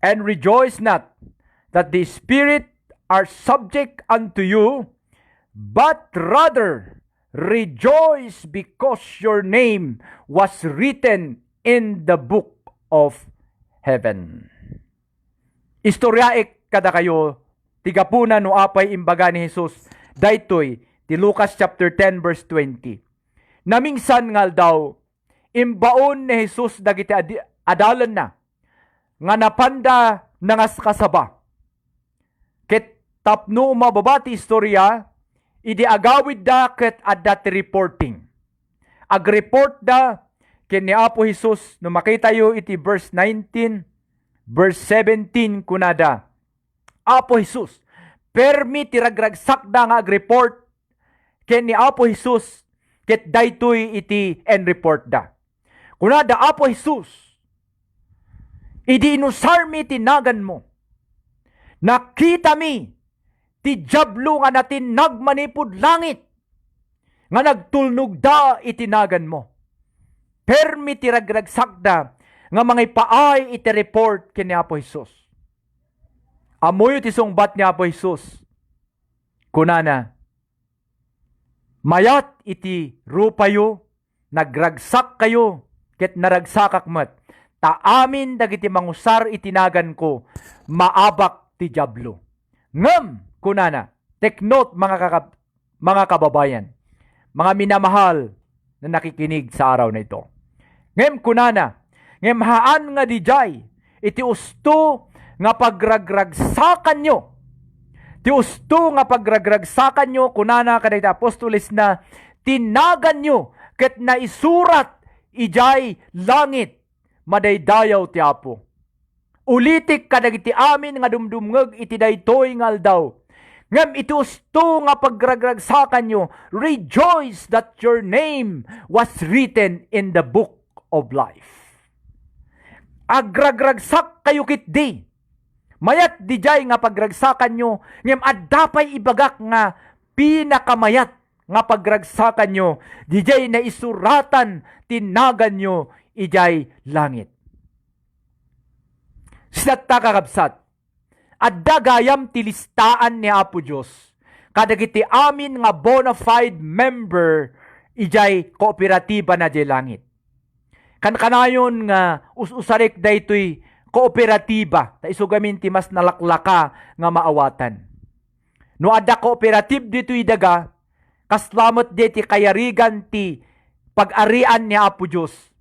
Speaker 1: and rejoice not that the Spirit are subject unto you, but rather rejoice because your name was written in the book of heaven. Istoryaik kada kayo, tigapuna no apay imbaga ni Jesus, daytoy, ti Lucas chapter 10 verse 20. Namingsan ngal daw, imbaon ni Jesus dagiti adalan na, nga napanda nangas kasaba. Ket tapno mababati istorya, idi agawid da ket adat reporting. Ag-report da ken ni Apo Jesus, no makita yo iti verse 19, verse 17 kunada. Apo Jesus, permi tiragragsak da nga ag-report ken ni Apo Jesus, ket daytoy iti en report da. Kunada Apo Jesus, idi inusar mi tinagan mo. Nakita mi ti jablo nga natin nagmanipod langit nga nagtulnog da itinagan mo. Permi tiragragsak da nga mga ipaay iti report ken ni Apo Jesus. Amoy ti sungbat ni Apo Jesus. Kunana, mayat iti rupayo, nagragsak kayo, ket naragsakak met. Taamin dagiti mangusar itinagan ko, maabak ti jablo. Ngem, kunana, take note mga kababayan, mga minamahal na nakikinig sa araw na ito. Ngem, kunana, ngem haan nga dijay, iti usto nga pagragragsakan nyo. Ti usto nga pagragragsakan nyo, kunana kadagiti apostoles na tinagan nyo, ket naisurat ijay langit, madaydayaw ti Apo. Ulitik kadagiti amin nga dumdumngeg iti daytoy nga aldaw. Ngem iti usto nga pagragragsakan nyo, rejoice that your name was written in the book of life. Agragragsak kayo kitdi. Mayat dijay nga pagragsakan nyo, ngem addapay ibagak nga pinakamayat nga pagragsakan nyo, dijay na isuratan tinagan nyo ijay langit. Sinatta kakabsat, adda gayam tilistaan ni Apo Diyos, kadagiti amin nga bona fide member ijay kooperatiba na jay langit. Kanayon nga usarik daytoy kooperatiba, ta isugamin ti mas nalaklaka nga maawatan. No adda kooperative dito'y daga, kaslamat diti kayarigan ti pag-arian ni Apo Diyos.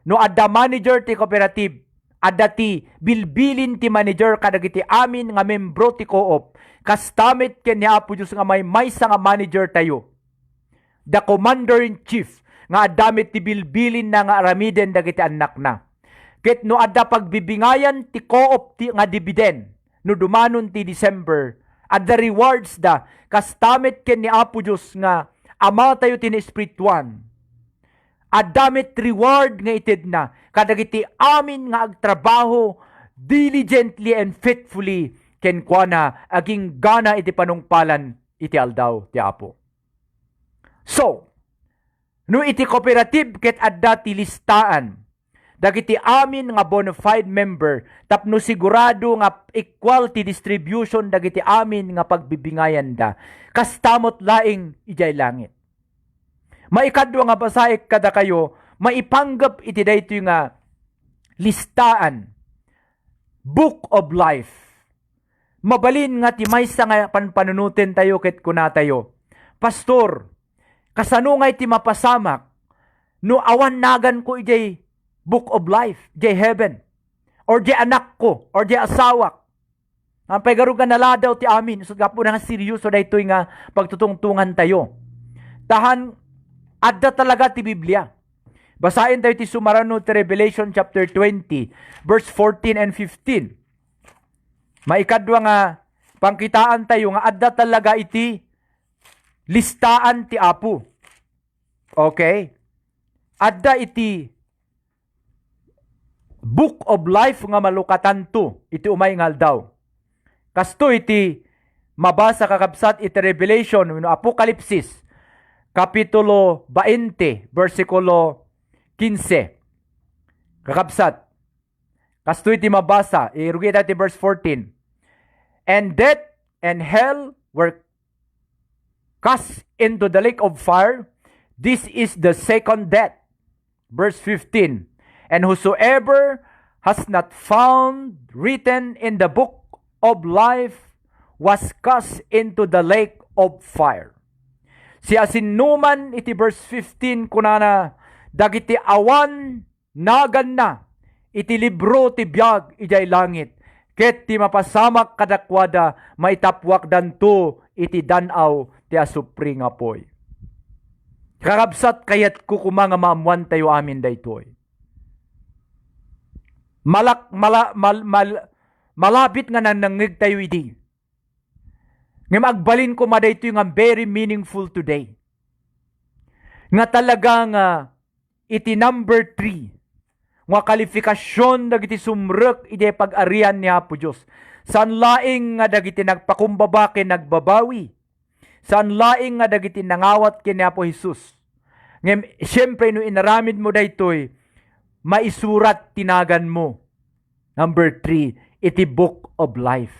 Speaker 1: No adda manager ti cooperative, adda ti bilbilin ti manager kadagiti amin nga membro ti co-op, kastamit ken ni Apo Diyos nga may maysa nga manager tayo. The commander-in-chief nga adamit ti bilbilin na nga aramiden dagiti anak na. Ket no adda pagbibingayan ti co-op ti nga dividend, no dumanon ti December, adda rewards da, kastamit ken ni Apo Diyos nga ama tayo ti espirituan. Adamit reward nga itid na, kadagiti amin nga agtrabaho diligently and faithfully ken kuana aging gana iti panungpalan iti aldaw ti Apo. So, no iti cooperative ket adda ti listaan, dagiti amin nga bona fide member, tapno sigurado nga equality distribution dagiti amin nga pagbibingayan da, kastamot laing ijay langit. Maikadwa nga basaik kada kayo, maipanggap iti daytoy nga listaan, book of life. Mabalin nga ti maysa nga panpanunutin tayo ket kuna tayo. Pastor, kasano nga iti mapasamak no awan nagan ko ijay book of life, ijay heaven, or ijay anak ko, or ijay asawak. Ang pagarugan naladaw ti amin, so gapo na nga seryoso na ito'y nga pagtutungtungan tayo. Tahan, adda talaga ti Biblia. Basahin tayo ti sumarano ti Revelation chapter 20, verse 14 and 15. Maikadwa nga, pangkitaan tayo nga adda talaga iti listaan ti Apo. Okay? Adda iti book of life nga malukatan to, iti umay ngal daw. Kasto iti mabasa kakabsat iti Revelation, Apokalipsis, Kapitulo 20, versikulo 15. Kakabsat. Kasto iti mabasa, irugi iti verse 14. And death and hell were cast into the lake of fire. This is the second death. Verse 15. And whosoever has not found written in the book of life was cast into the lake of fire. Si asinuman iti verse 15 kunana dagiti awan nagan na iti libro ti biag ijay langit ket ti mapasamak kadakwada maitapwak danto iti danaw ti asupri nga poy. Kakabsat kayat kukuma nga maamuan tayo amin daytoy. Malapit nga nanangig tayo iti. Nga magbalin ko madaytoy nga very meaningful today. Nga talagang iti number 3 nga kalifikasyon dagiti sumrek iti pag-arian ni Apo Diyos. San laing nga dagiti nagpakumbaba ken nagbabawi. San laing nga dagiti nangawat ken ni Apo Jesus. Ngem syempre no inaramid mo daytoy maisurat tinagan mo. Number 3, iti book of life.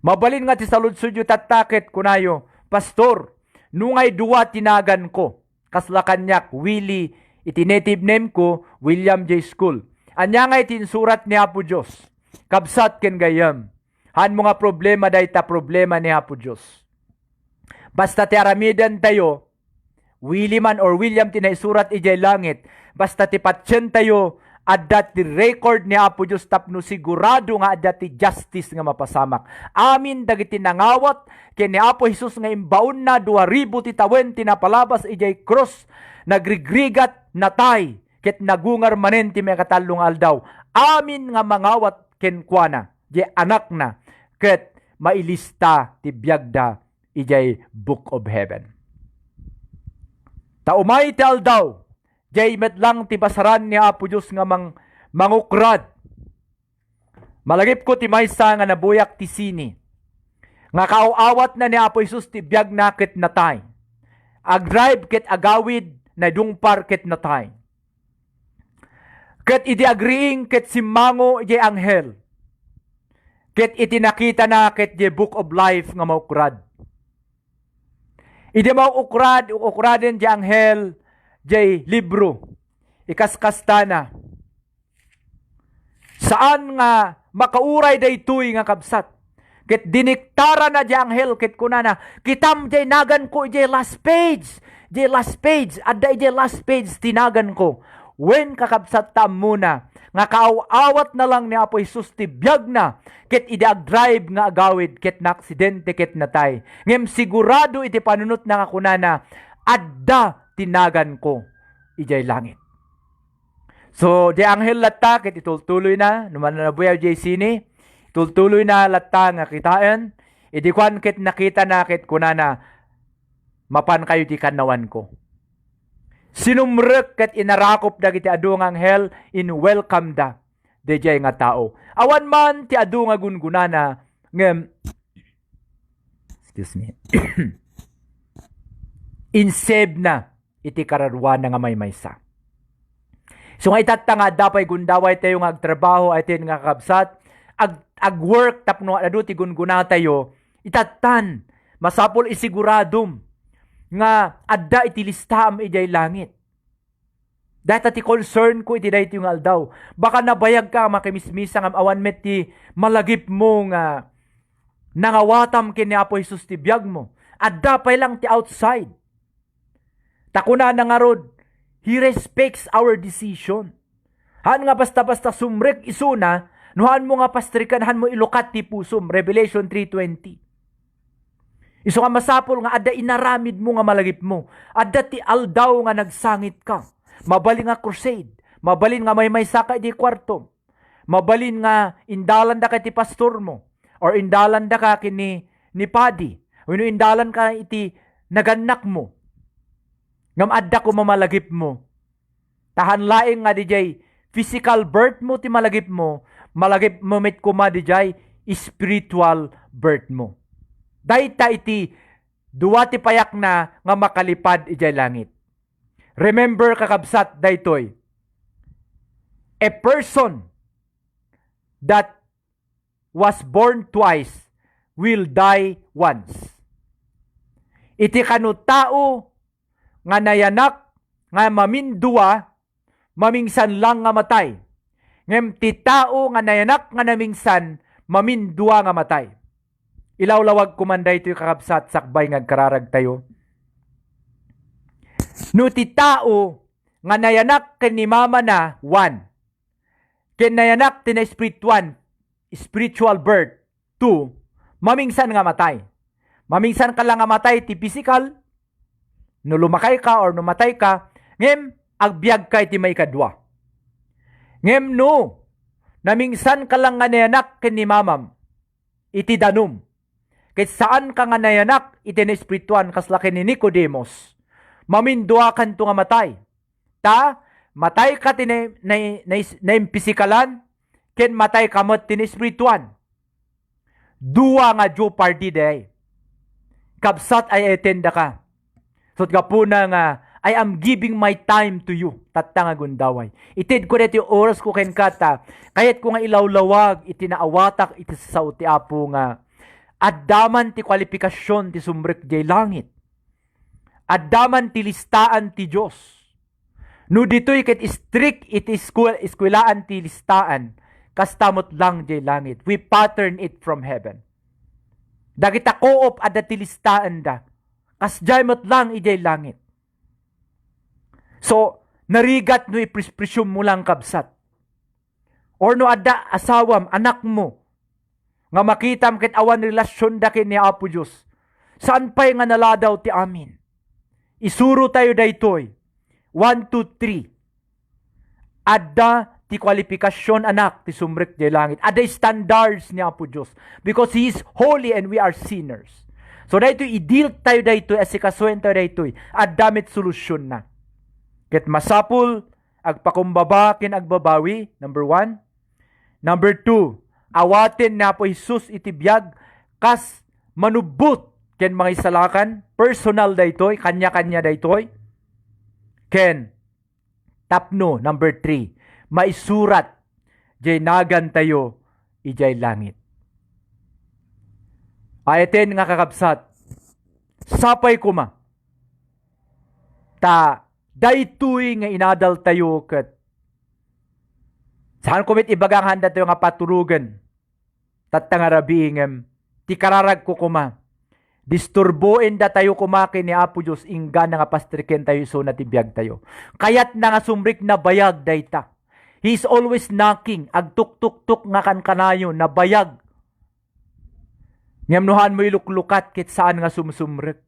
Speaker 1: Mabalin nga ti saludsud yu tatakit kunayo, Pastor, nungay duwa tinagan ko. Kasla kanyak, Willie, iti native name ko, William J. School. Anya nga iti surat ni Apo Diyos. Kabsat ken gayam. Han mga problema dayta problema ni Apo Diyos. Basta ti aramidan tayo, Willie man or William tinaisurat ijay langit, basta ti patsyen tayo, adda ti record ni Apo Diyos tapno sigurado nga adda ti justice nga mapasamak. Amin dagiti nangawat ken ni Apo Jesus nga imbaon na 2000 ti tawen tinapalabas ijay cross nagrigrigat natay ket nagungar manen ti mekatalong aldaw. Amin nga mangawat ken kuana di anak na ket mailista ti biagda ijay book of heaven. Taumay ti aldaw jay metlang ti basaran ni Apo Diyos nga mangukrad. Malagip ko ti maysa nga nabuyak ti sini. Nga kaawat na ni Apo Jesus ti biag na ket natay. Agdrive ket agawid na dungpar ket natay. Ket iti agriing ket simango iti anghel. Ket iti nakita na ket iti book of life nga maukrad. Iti ukraden iti anghel iti libro. Ikaskastana. Saan nga makauray daytoy nga kabsat. Ket diniktara na iti anghel ket kunana kitam iti nagan ko iti last page. Iti last page. Adda iti last page tinagan ko. Wen kakabsat tam muna, nga kaawat na lang ni Apo Jesus ti biag na, ket idiag-drive nga agawid, ket na aksidente, ket natay. Ngem sigurado iti panunot na kakunana, adda tinagan ko, ijay langit. So, di anghel latta, ket itultuloy na, numan na nabuyaw jay sini, itultuloy na latta nga kitaan, idikwan ket nakita na, ket kunana, mapan kayo di kanawan ko. Sinumrek ket inarakop dagiti adu nga anghel in welcome da dejay nga tao. Awan man ti adu nga gungunana ngem excuse me. Inseb na iti kararwan nga maymaysa. So nga itatta nga dapay gundaway tayo nga agtrabaho ay tin nga kabsat ag-work tapno adu ti gunguna tayo itattan masapol isiguradum nga adda iti listam ijay langit. Data ti concern ko iti dayto yung aldaw. Baka nabayag ka makimismisa nga awan met ti malagip mo nga nangawatam ken ni Apo Jesus ti biag mo. Adda pay lang ti outside. Takuna na nga rod, He respects our decision. Han nga basta-basta sumrek isuna, nuhan mo nga pastrikan, han mo ilukat ti pusum. Revelation 3:20. Iso nga masapol nga adda inaramid mo nga malagip mo. Adda ti aldaw nga nagsangit ka. Mabalin nga crusade. Mabalin nga may saka di kwarto. Mabalin nga indalan da ka ti pastor mo. Or indalan da ka kini ni padi. O indalan ka iti naganak mo. Ngam adda ko mamalagip mo. Tahan laing nga dijay physical birth mo ti malagip mo. Malagip mo met kuma dijay spiritual birth mo. Dayta iti duwa ti payak na nga makalipad ijay langit. Remember kakabsat daytoy. A person that was born twice will die once. Iti kanu tao nga nayanak nga mamindua mamingsan lang nga matay. Ngem ti tao nga nayanak nga namingsan mamindua nga matay. Ilawlawag kumanday ito yung kakabsat sakbay nga kararag tayo. No ti tao nga nayanak ken ni mama na one. Ken nayanak ti na spiritual birth two. Mamingsan nga matay. Mamingsan ka lang nga matay ti physical. No lumakay ka or numatay ka, ngem agbyag ka iti may kadwa. Ngem no, namingsan ka lang nga nayanak ken ni mamam, iti danum. Ket saan ka nga nayanak iti na espirituan kasla ken ni Nicodemus. Mamindua kanto nga matay. Ta, matay ka ti na pisikalan, ken matay ka mo ti na espirituan. Dua nga jeopardy day. Kabsat ay etenda ka. So kapuna nga, I am giving my time to you. Tatta nga gundaway. Itid ko dito yung oras ko ken kata. Kayat ko nga ilawlawag, itinaawatak, iti sa uti apo nga. Addaman ti kwalifikasyon ti sumrek jay langit. Addaman ti listaan ti Diyos. No dito'y ket strict iti eskwelaan ti listaan. Kastamot lang jay langit. We pattern it from heaven. Dagita koop adda ti listaan da. Kasjay mot lang ijay langit. So, narigat no i-presume mo lang kabsat. Or no adda asawam, anak mo, nga makitam ket awan relasyon da ken ni Apo Diyos. Saan pa'y nga naladaw ti amin? Isuro tayo daytoy. 1, 2, 3. Adda ti kwalifikasyon anak ti sumrek di langit. Adda standards ni Apo Diyos. Because He is holy and we are sinners. So daytoy i-deal tayo daytoy as ikasuen tayo daytoy. Adda met solusyon na. Ket masapul agpakumbaba ken agbabawi, number 1. Number 2, awaten na po Jesus itibiyag kas manubot ken mga isalakan, personal daytoy, kanya-kanya daytoy. Ken tapno, number 3, maisurat jay nagan tayo ijay langit. Ayaten nga kakabsat, sapay kuma. Ta daytoy nga inadal tayo ket saan kumit ibagang handa tayo nga paturugan. Tatta nga rabiingem, ti kararag ko kuma. Disturboin da tayo kumakin ni Apo Diyos, ingga na nga pastriken tayo so natibiyag tayo. Kayat na nga sumrik na bayag dayta. He is always knocking, agtuk-tuk-tuk nga kanayo na bayag. Ngamnuhan mo iluklukat kit saan nga sumsumrik.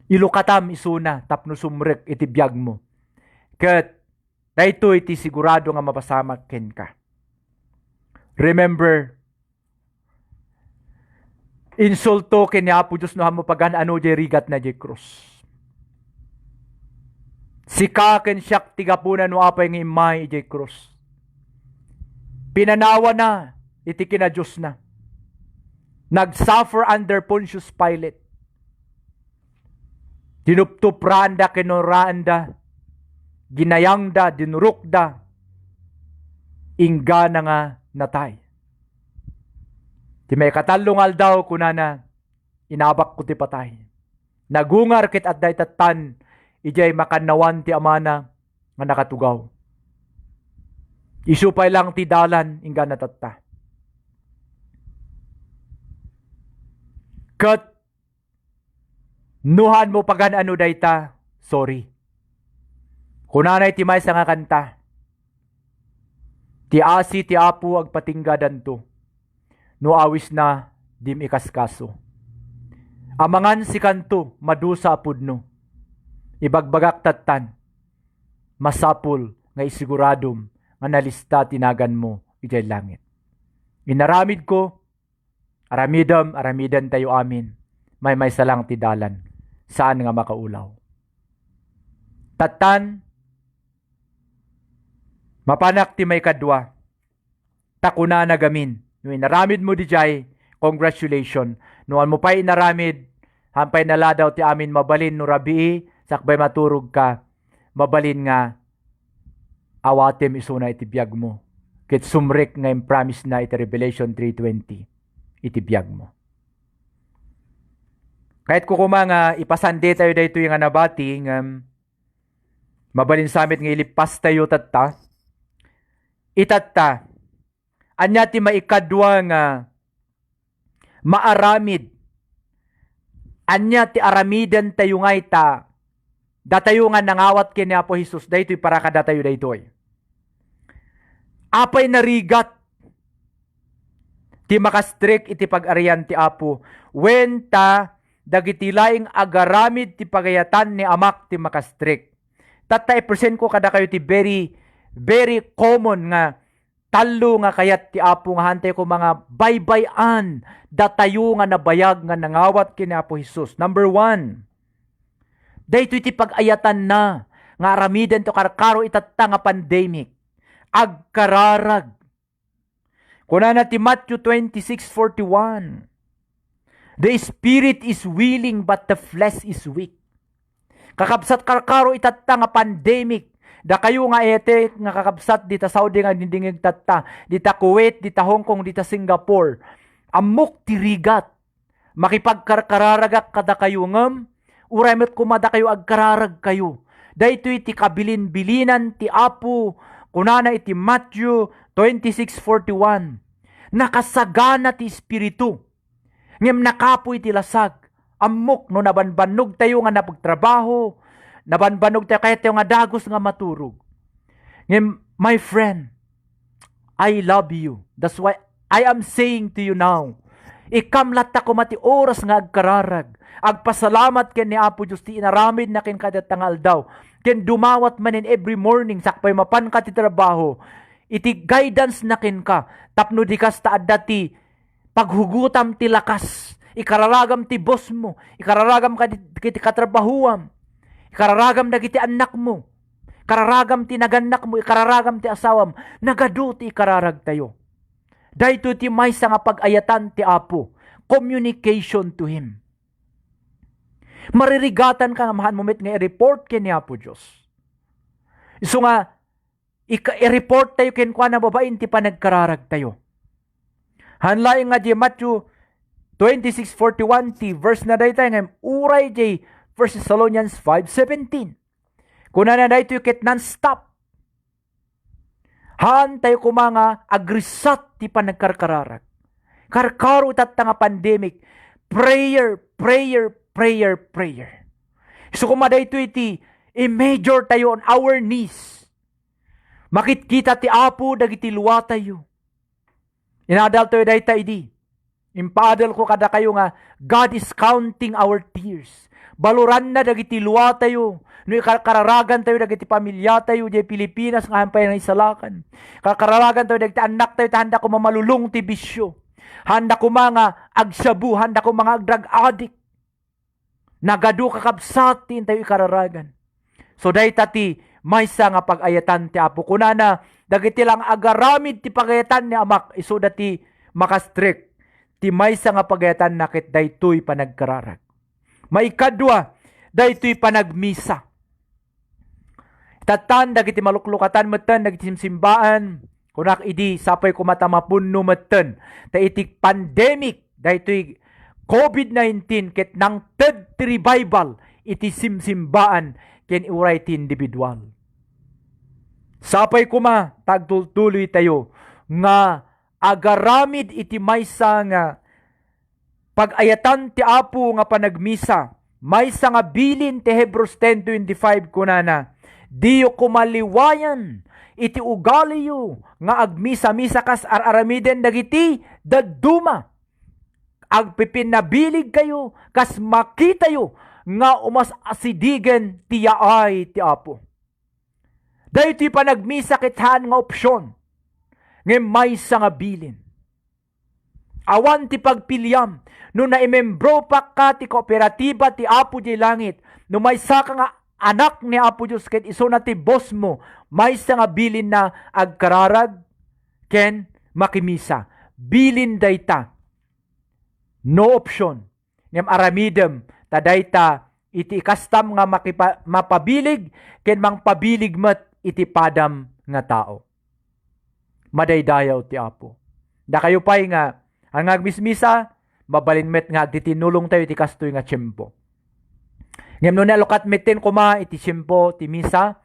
Speaker 1: Ilukatam isuna, tapno sumrik itibiyag mo. Ket dayto iti sigurado nga mapasamak ken ka. Remember, insulto ken ni Apo Diyos no hamo pagan ano jay rigat na jay krus. Sika ken siyak tigapuna no apay nga imay jay krus. Pinanawa na iti kina Diyos na. Nagsuffer under Pontius Pilate. Dinuptupranda kinoranda. Ginayangda, dinurukda. Ingga na nga natay. Ti may katalong aldaw kunana, inabak ko ti patay. Nagungar kit at daytatan, ijay makanawan ti amana nga nakatugaw. Isupay lang ti dalan, ingga natatta. Kat, nuhan mo pagan ano dayta, sorry. Kunanay ti maysa nga kanta. Ti asi ti Apo agpatinggadan to. No awis na dim ikaskaso. Amangan si kanto madusa pudno. Ibagbagak tatan. Masapul nga isiguradom nga nalista tinagan mo ijay langit. Inaramid ko, aramidan tayo amin. May salang ti dalan. Saan nga makaulaw? Tatan, mapanak ti may kadwa. Takuna na gamin. No inaramid mo di jay, congratulations. Noan mo pa inaramid, hampay naladaw ti amin mabalin no rabii, sakbay maturog ka, mabalin nga, awatem isuna iti biyag mo. Kit sumrik nga yung promise na iti Revelation 3:20, iti biyag mo. Kahit kukuma nga ipasande tayo dahito yung anabati, mabalin samit nga ilipas tayo tatta, itatta, anya ti maikadwa nga maaramid, anya ti aramidan tayo nga ita, datayo nga nangawat kini Apo Jesus, daytoy para kada tayo daytoy. Apay narigat, ti makastrik iti pag-arian ti Apo, when ta dagiti laing agaramid ti pagayatan ni Amak ti makastrik. Tata i-present ko kada kayo ti very, very common nga talo nga kayat ti Apo nga hantay ko mga baybayan datayo nga nabayag nga nangawat kini Apo Jesus. Number 1, daytoy ti pag-ayatan na nga aramidan to karkaro itatta nga pandemic. Agkararag. Kuna na ti Matthew 26:41. The spirit is willing but the flesh is weak. Kakabsat karkaro itatta nga pandemic. Da kayo nga ete nga kakabsat dita Saudi nga dindingig tatta, dita Kuwait, dita Hong Kong, dita Singapore. Amok tirigat. Makipagkarkararagak kada kayo ngem, uray met kumada kayo agkararag kayo. Daytoy ti kabilin-bilinan ti Apo, kunana iti Matthew 26:41. Nakasagana ti espiritu. Ngem nakapoy ti lasag. Amok no nabanbanog tayo nga napagtrabaho, nabanbanog tayo kahit tayo nga dagos nga maturog. Ngem, my friend, I love you. That's why I am saying to you now, ikamlat ako mati oras nga agkararag. Agpasalamat ken ni Apo Diyos ti inaramid na ken kada tangal daw. Ken dumawat man in every morning sakpay mapan ka ti trabaho. Iti guidance na ken ka. Tapno di kas taad dati paghugutam ti lakas. Ikararagam ti boss mo. Ikararagam ka ti katrabahuam. Ikararagam dagiti anak mo. Ikararagam ti naganak mo. Ikararagam ti asawam. Nagadu ti ikararag tayo. Dahito ti maysa nga pag-ayatan ti Apo. Communication to Him. Maririgatan ka nga mahan momit nga i-report ken ni Apo Diyos. So nga, i-report tayo ken kwa na babain ti panagkararag tayo. Hanlaing nga di Matthew 26:41 ti verse na dahi tayo nga uray di 1 Thessalonians 5:17. Kuna na dahi tayo ket non-stop. Han tayo kumanga agrisat ti panagkarkararag. Karkaro tatta nga pandemic. Prayer. So kumaday ito iti i-major tayo on our knees. Makitkita ti Apo dagiti luwa tayo. Inadal tayo dahi tayo di. Impadal ko kada kayo nga God is counting our tears. Baluran na dagiti luwa tayo. No kararagan tayo dagiti pamilya tayo di Pilipinas nga hampay ng isalakan. Kararagan tayo dagiti anak tayo handa ko mamalulong ti bisyo. Handa ko mga agsabu, handa ko mga drug addict. Nagadu kakabsat ti tayo ikararagan. So dahi tati maysa nga pag-ayatan ti Apo. Kunana dagiti lang agaramid ti pag-ayatan ni Amak iso dati makastrik. Ti maysa nga pag-ayatan nakit daytoy panagkararag. Maikadwa daytoy panagmisa. Tatan dagiti maluklukatan metten dagiti simsimbaan. Kunak idi sapay kumatamapunno metten. Ta itik pandemic daytoy COVID-19 ket nang third revival iti simsimbaan ken uray ti individual. Sapay kuma tagtultuloy tayo nga agaramid iti maysa nga pag-ayatan ti Apo nga panagmisa. Maysa nga bilin ti Hebrews 10:25 kunana. Diyo kumaliwayan, iti ugali yu, nga agmisa-misa kas ar-aramiden dagiti daduma. Agpipinabilig kayo, kas makita yu, nga umas asidigen ti yaay ti Apo. Dahito pa nagmisa kithan nga opsyon, nga may nga bilin. Awan ti pagpilyam, no naimembro pa ka ti kooperatiba ti Apo di langit, no may ka nga anak ni Apo Diyos, ket iso na ti boss mo, may nga bilin na agkararag, ken makimisa. Bilin dayta. No option. Ngem aramidem, tadayta, iti kastam nga mapabilig, ken mang pabilig met iti padam nga tao. Madaydayaw ti Apo. Da kayo pa'y nga, ang agmismisa, mabalinmet nga agtitinulong tayo iti kastoy nga tiyempo. Ngem no nalukat metin kuma iti tiyempo ti misa,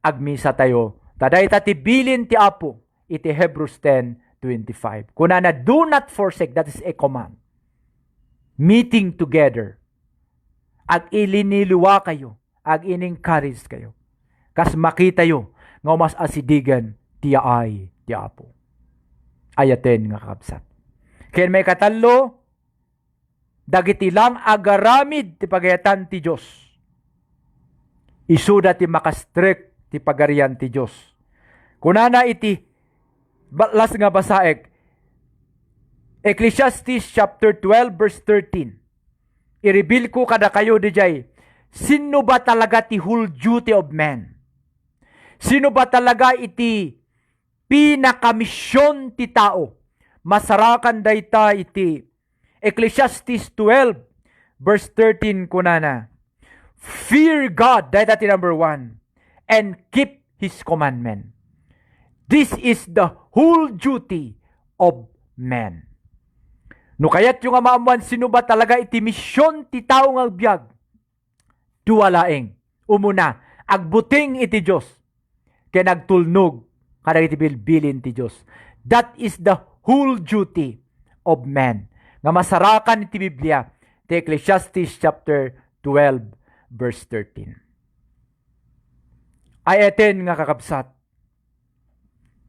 Speaker 1: agmisa tayo. Tadayta ti bilin ti Apo, iti Hebrews 10:25. Kunana, do not forsake, that is a command. Meeting together. Ag iliniluwa kayo, ag in-encourage kayo. Kas makita yo, nga mas asidigan ti yaay ti Apo. Ayaten nga kakabsat. Ken may katalo, dagiti lang agaramid ti pagayatan ti Diyos. Isuda ti makastrek ti pagarian ti Diyos. Kunana iti, las nga basaek, Ecclesiastes chapter 12 verse 13. I-reveal ko kada kayo dijay, sino ba talaga ti whole duty of man? Sino ba talaga iti pinakamisyon ti tao? Masarakan dayta iti Ecclesiastes 12 verse 13 kunana. Fear God, dayta ti number 1, and keep His commandment. This is the whole duty of man. No kayat yung amamuan, sino ba talaga iti misyon ti tao nga agbyag? Duwalaeng. Umuna, agbuting iti Diyos. Kaya nagtulnog, kada iti bilbilin ti Diyos. That is the whole duty of man. Nga masarakan iti Biblia, ti Ecclesiastes chapter 12, verse 13. Ay eten nga kakabsat,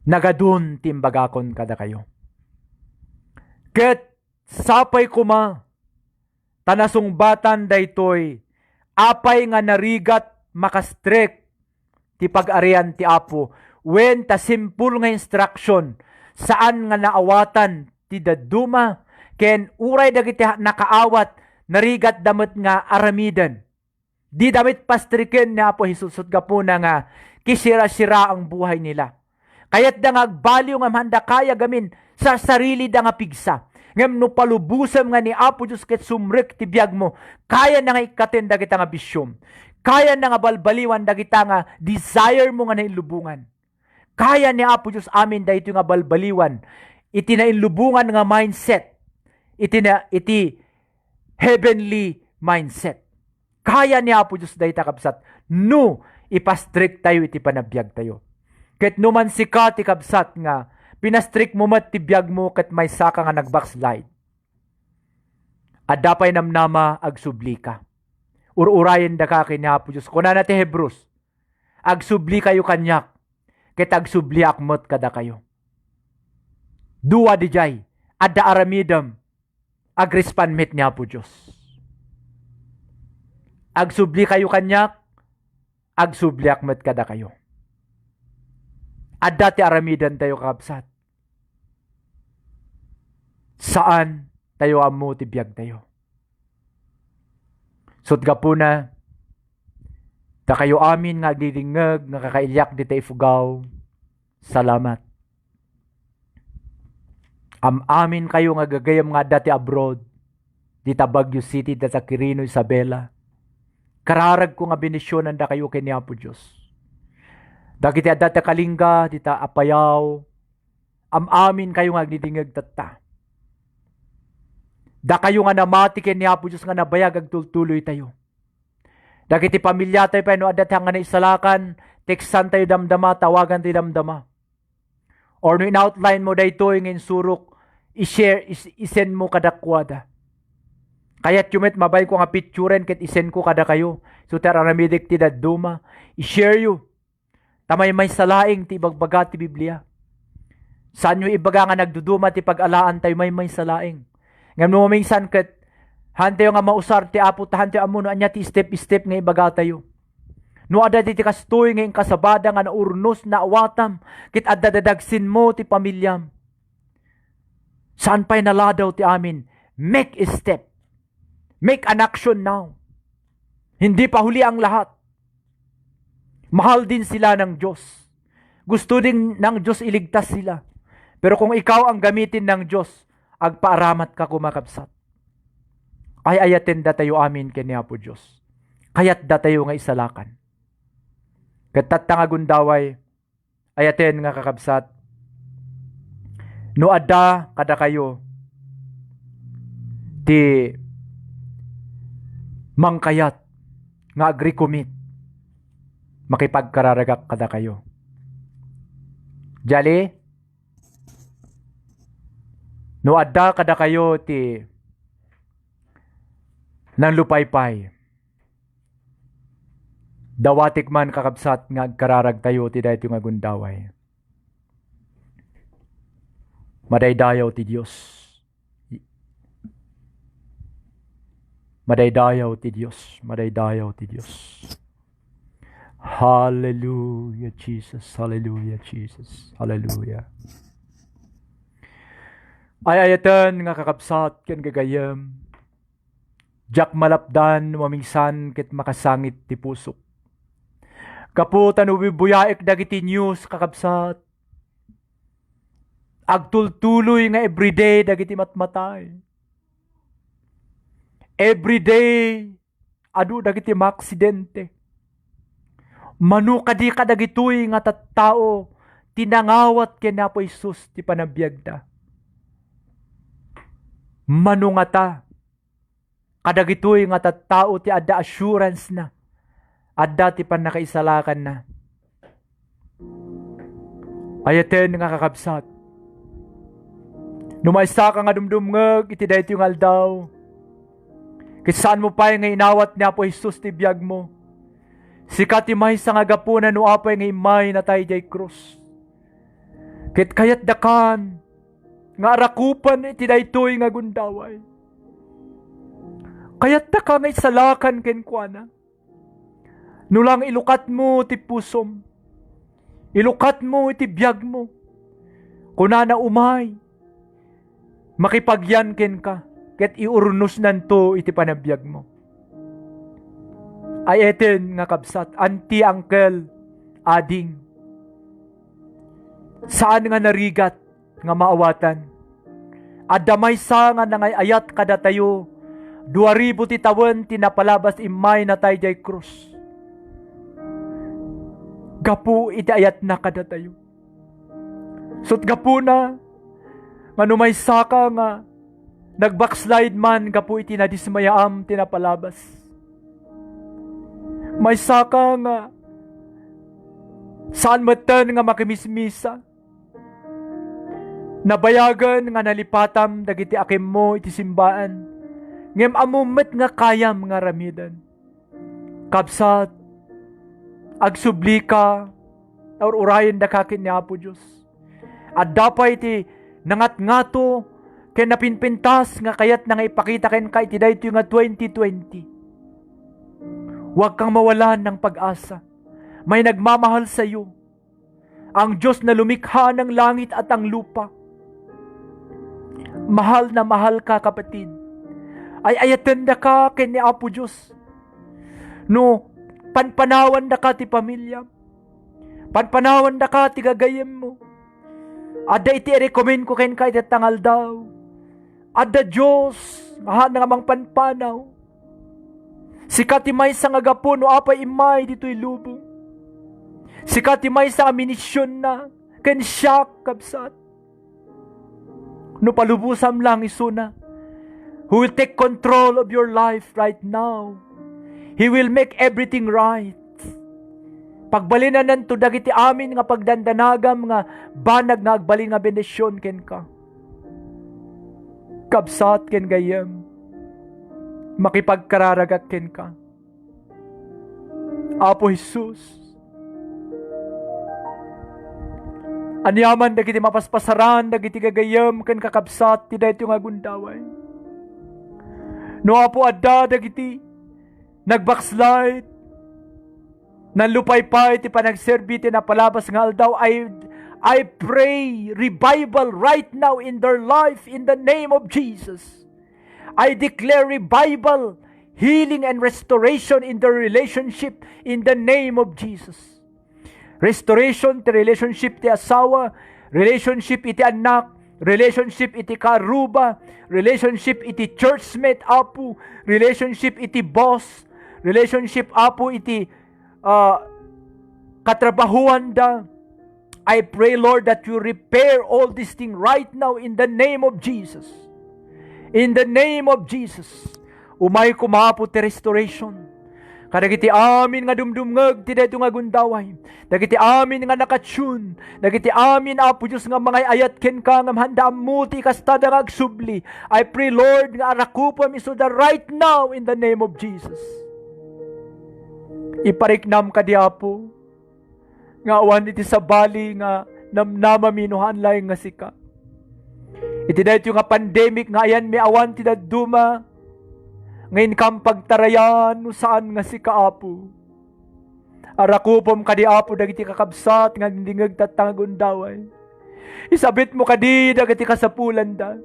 Speaker 1: nagadun timbagakon kada kayo. Ket sapay kuma, tanasung-batan daytoy, apay nga narigat makastrek, ti pag-arian ti Apo, when ta simple nga instruction, saan nga naawatan ti daduma, ken uray dagiti nakaawat, narigat damit nga aramidan. Di damit pastriken ni Apo Jesus, gapuna nga, kisira-sira ang buhay nila. Kaya't da nga agbaliw nga handa kaya gamin, sa sarili da nga pigsa. Ngem no palubusam nga ni Apo Diyos ket sumrek ti biag mo, kaya na nga ikaten dagita nga bisyom. Kaya na nga balbaliwan dagita nga desire mo nga nainlubungan. Kaya ni Apo Diyos amin dahito nga balbaliwan. Iti nainlubungan nga mindset. Iti heavenly mindset. Kaya ni Apo Diyos dahita kabsat. No, ipastrik tayo iti panabiyag tayo. Ket numan sika ti kabsat nga, pinastrik mo mat ti biyag mo ket may saka nga nagbackslide. Adapay namnama agsubli ka. Ururayen da ka kay ni Apo Diyos. Kuna na ti Hebrews, agsubli kayo kanyak, ket agsubli akmot kada kayo. Dua dijay, adda aramidam, agrespanmet ni Apo Diyos. Agsubli kayo kanyak, agsubli akmot kada kayo. Adda ti aramidan tayo kakabsat. Saan tayo amo ti biyag tayo? Sutga po na, ta kayo amin nga agdidingag, nakakailyak di tayo fugaw. Salamat. Amin kayo nga gagayam nga dati abroad, di Baguio City, da sa Quirino, Isabela. Kararag ko nga benisyonan da kayo kay ni Apo Diyos. Dagiti adata kalingga, dita apayaw, amin kayo nga agdidingag tata. Da kayo nga namati kay ni Apo Diyos nga nabayag agtultuloy tayo. Dagiti pamilya tayo pa, no adat nga naisalakan, teksan tayo damdama, tawagan tayo damdama. Or no in-outline mo dayto yung insurok, i-share, isend mo kadakwada. Kaya't yumit mabay ko nga picturen, ket isend ko kada kayo. So tararamidik ti daduma, i-share you. Tamay may salaing ti ibagbaga ti Biblia. Saan nyo ibaga nga nagduduma ti pag-alaan tayo may salaing. Ngam no minsan ket hantayo nga mausar ti apo hantayo amuno anya ti step nga ibaga tayo. No ada ti kastoy nga kasabada nga naurnos na awatam kit adda dadagsin mo ti pamilyam. Saan pa'y naladaw ti amin? Make a step. Make an action now. Hindi pa huli ang lahat. Mahal din sila ng Diyos. Gusto din ng Diyos iligtas sila. Pero kung ikaw ang gamitin ng Diyos, agpaaramat ka kumakabsat. Ay ayaten da tayo amin kanya po Diyos. Kayat da tayo nga isalakan. Katat nga gundaway, ayaten nga kakabsat. No adda kada kayo, ti mangkayat nga agri-commit makipagkararagak kada kayo. Jali, no adda kada kayo ti nang lupaypay. Dawatik man kakabsat nga agkararag tayo ti dayto nga gundaway. Madaydayaw ti Dios. Madaydayaw ti Dios. Madaydayaw ti Dios. Hallelujah, Jesus. Hallelujah, Jesus. Hallelujah. Ay ayatan nga kakabsat ken gagayem. Jak malapdan mamingsan ket makasangit ti pusok. Kaputan ubibuyaek dagiti news kakabsat. Agtultuloy nga everyday dagiti matmatay. Everyday adu dagiti maaksidente. Manu kadi kadagitoy nga tattao tinangawat ken Apo Hesus ti panabiyagda. Manu nga ta kadagitoy nga tattao ti adda assurance na adda ti panakaisalakan na. Ayaten nga kakabsat. Numaysa ka nga dumdumngeg iti dayto yung aldaw. Kisaan mo pa nga inawat ni Apo Hesus ti biyag mo. Sikat imay sa nga gapunan no apay nga imay na tayo jay krus. Ket kayat dakan nga arakupan iti daytoy nga gundaway. Kayat daka nga isalakan ken kuana. Nulang ilukat mo ti pusom. Ilukat mo iti biyag mo. Kunana umay. Makipagyan ken ka. Ket iurnos nanto iti panabiyag mo. Ay eten nga kabsat, anti uncle, ading. Saan nga narigat nga maawatan? Adamay sa nga nangayayat kada tayo, 2,000 ti tawen tinapalabas imay na tayo jay krus. Gapu iti ayat na kada tayo. Sut gapu na, manumay saka nga, nagbackslide man gapu iti nadismayaam tinapalabas. May saka nga saan matan nga makimismisa. Nabayagan nga nalipatam dagiti akim mo iti simbaan. Ngem amumet nga kayam nga ramidan. Kabsat agsubli ka or urayan da kakin ni Apo Diyos. At dapat iti nangat-ngato ken napinpintas nga kayat na nga ipakita ken ka iti dayto nga 2020. Huwag kang mawalan ng pag-asa. May nagmamahal sa iyo. Ang Diyos na lumikha ng langit at ang lupa. Mahal na mahal ka, kapatid. Ay ayatenda ka ken ni Apo Diyos. No, panpanawan da ka ti pamilya. Panpanawan da ka ti gagayem mo. Adda iti recommend ko ken ka iti tangal daw. Adda Diyos, mahal na ngamang panpanaw. Sikat imay sa nga gapo no apay imay dito'y lubong. Sikat imay sa aminisyon na ken siyak kabsat. No palubusam lang isuna. Who will take control of your life right now. He will make everything right. Pagbalinan nanto dagiti amin nga pagdandanagam nga banag nga agbalin nga bendisyon ken ka. Kabsat ken gayem. Makipagkararagak ken ka. Apo Jesus, Anyaman dagiti mapaspasaran, dagiti gagayam, ken kakabsat, ti dayto nga gundaway. No apo adda, dagiti nagbackslide, nanlupaypay, ti panagserbi, ti napalabas nga aldaw, I pray revival right now in their life in the name of Jesus. I declare revival, healing and restoration in their relationship in the name of Jesus. Restoration ti relationship ti asawa, relationship iti anak, relationship iti karuba, relationship iti churchmate apo, relationship iti boss, relationship apo iti katrabahuan da. I pray, Lord, that you repair all these things right now in the name of Jesus. In the name of Jesus. Umay kumapo ti restoration. Kadagiti amin nga dumdumngeg ti dayto nga gundaway. Dagiti amin nga nakatune. Dagiti amin apo Dios nga mga ayat ken ka nga handa mo ti kastada nga agsubli. I pray, Lord, nga arakupam isuda right now in the name of Jesus. Ipariknam ka di apo. Nga awan iti sabali nga namnamaminuhan laing nga sika. Iti dayto nga pandemic nga ayan mi awan ti dadduma. Ngayon kang pagtarayan no saan nga si kaapo. Arakupom kadi apo dagiti kakabsat nga dingeg tatangagundaway. Isabit mo kadi dagiti kasapulan da.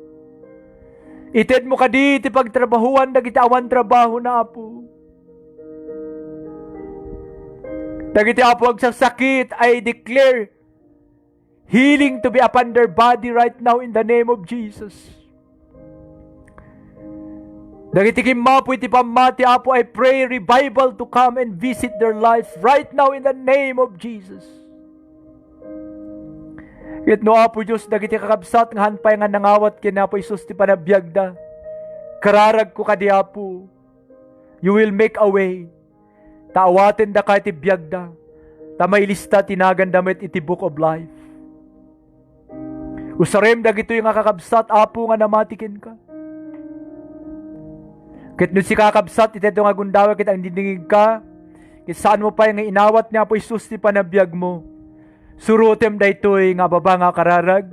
Speaker 1: Ited mo kadi ti pagtrabahuan dagiti awan trabaho na apo. Dagiti apo agsasakit, I declare healing to be upon their body right now in the name of Jesus. Dagiti kimmapo iti pamati apo, I pray revival to come and visit their life right now in the name of Jesus. Ket no apo Dios dagiti kakabsat nga hanpay nga nangawat ken apo Isus ti panabiyagda. Kararag ko kadi apo. You will make a way. Taawaten da ka iti biyagda. Ta mailista tinagan damit iti book of life. Usarem dagito yung kakabsat apo nga namatikin ka. Ket no si kakabsat iti nga gundawa ket ang dindingig ka. Ket saan mo pa yung inawat niya po Isus ti panabiyag mo. Surutem daytoy nga baba nga kararag.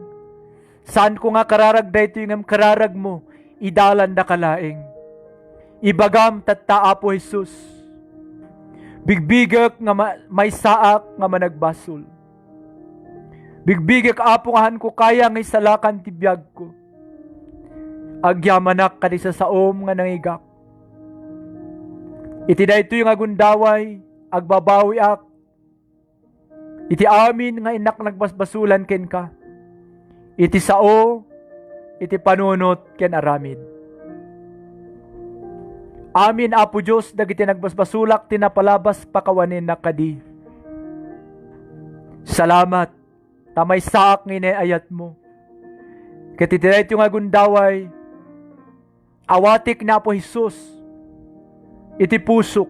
Speaker 1: Saan ko nga kararag daytoy nga kararag mo. Idalan da kalaeng. Ibagam tatta po Isus. Bigbigak nga may saak nga managbasol. Bigbigak apungahan ko kaya nga isalakan ti biyag ko. Agyamanak kadi sa saom nga nangigak. Iti dayto yung agundaway, agbabawi ak. Iti amin nga inak nagbasbasulan ken ka. Iti sao, iti panunot ken aramid. Amin apo Diyos, dagiti nagbasbasulak tinapalabas pakawanin na kadi. Salamat, tamay saak ayat mo. Ket iti dayto yung agundaway, awatik na po Jesus, iti pusok,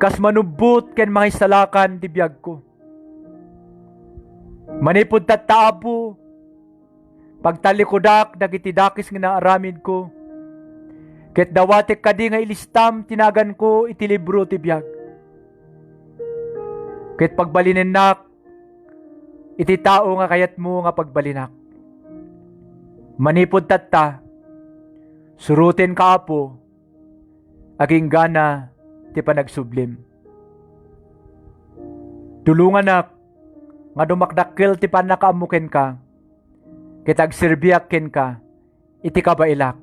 Speaker 1: kas manubot ken mga isalakan ti biyag ko. Manipod tattaapo, pagtalikodak, dagiti dakis nga naaramid ko, ket dawatik kadi nga ilistam, tinagan ko iti libro ti biyag. Ket pagbalinenak, iti tao nga kayat mo nga pagbalinak. Manipod tatta, surutin ka apo, aging gana ti panagsublim. Tulungan ak, nga dumakdakkel ti panakaamuken ka, kitag sirbiak ken ka, iti kabailak.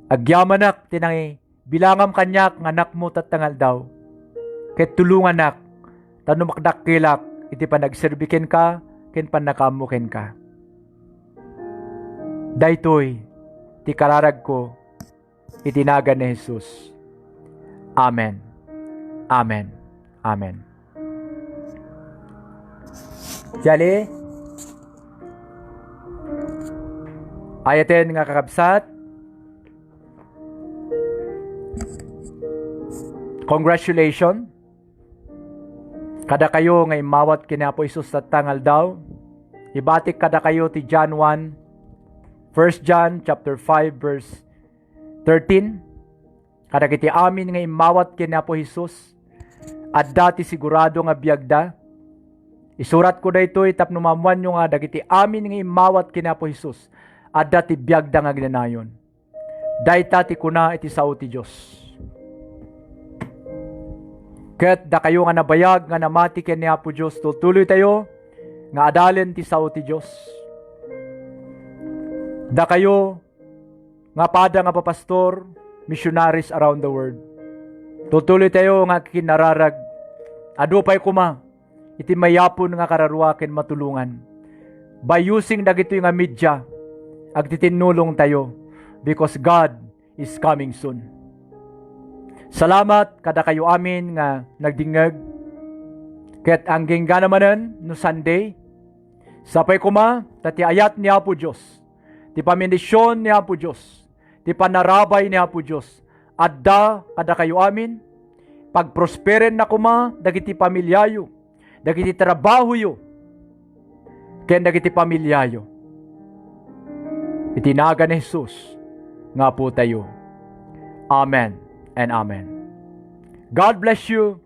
Speaker 1: Agyamanak tinangi, bilangam kanyak nga anak mo tatangal daw. Ket tulungan ak, tanumakdakkilak, iti panagsirbiken ka, ken panakaamuken ka. Daytoy, ti kararag ko, itinagan ni Jesus. Amen. Amen. Amen. Jali, ayaten nga kakabsat, congratulations. Kada kayo nga imawat kina po Isus at tangal daw. Ibatik kada kayo ti John 1, 1 John chapter 5 verse 13. Kada kiti amin nga imawat kina po Jesus. At dati sigurado nga biyagda. Isurat ko daytoy tapno mamuan nyo nga dagiti amin nga imawat kina po Jesus. Adda ti biyagda nga ginanayon. Dayta ti kuna iti sao ti Diyos. Ket da kayo nga nabayag nga namati ken ni Apo Diyos, tutuloy tayo nga adalen ti sao ti Diyos. Da kayo nga pada nga papastor, missionaries around the world. Tutuloy tayo nga kinararag. Adu pay kuma iti mayapon nga kararuaken matulungan. By using dagito nga media, agtitinulong tayo because God is coming soon. Salamat kada kayo amin nga nagdingeg. Ket ang gingga namanen no Sunday, sapay kuma tati ayat ni Apo Diyos, ti pamindisyon ni Apo Diyos, ti panarabay ni Apo Diyos, adda kada kayo amin, pagprosperen na kuma dagiti pamilyayo, dagiti trabaho yo, ken dagiti pamilyayo. Itinaga ni Jesus nga po tayo. Amen and amen. God bless you.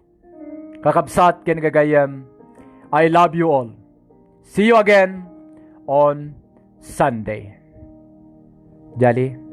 Speaker 1: Kakabsat ken gagayem. I love you all. See you again on Sunday. Jali.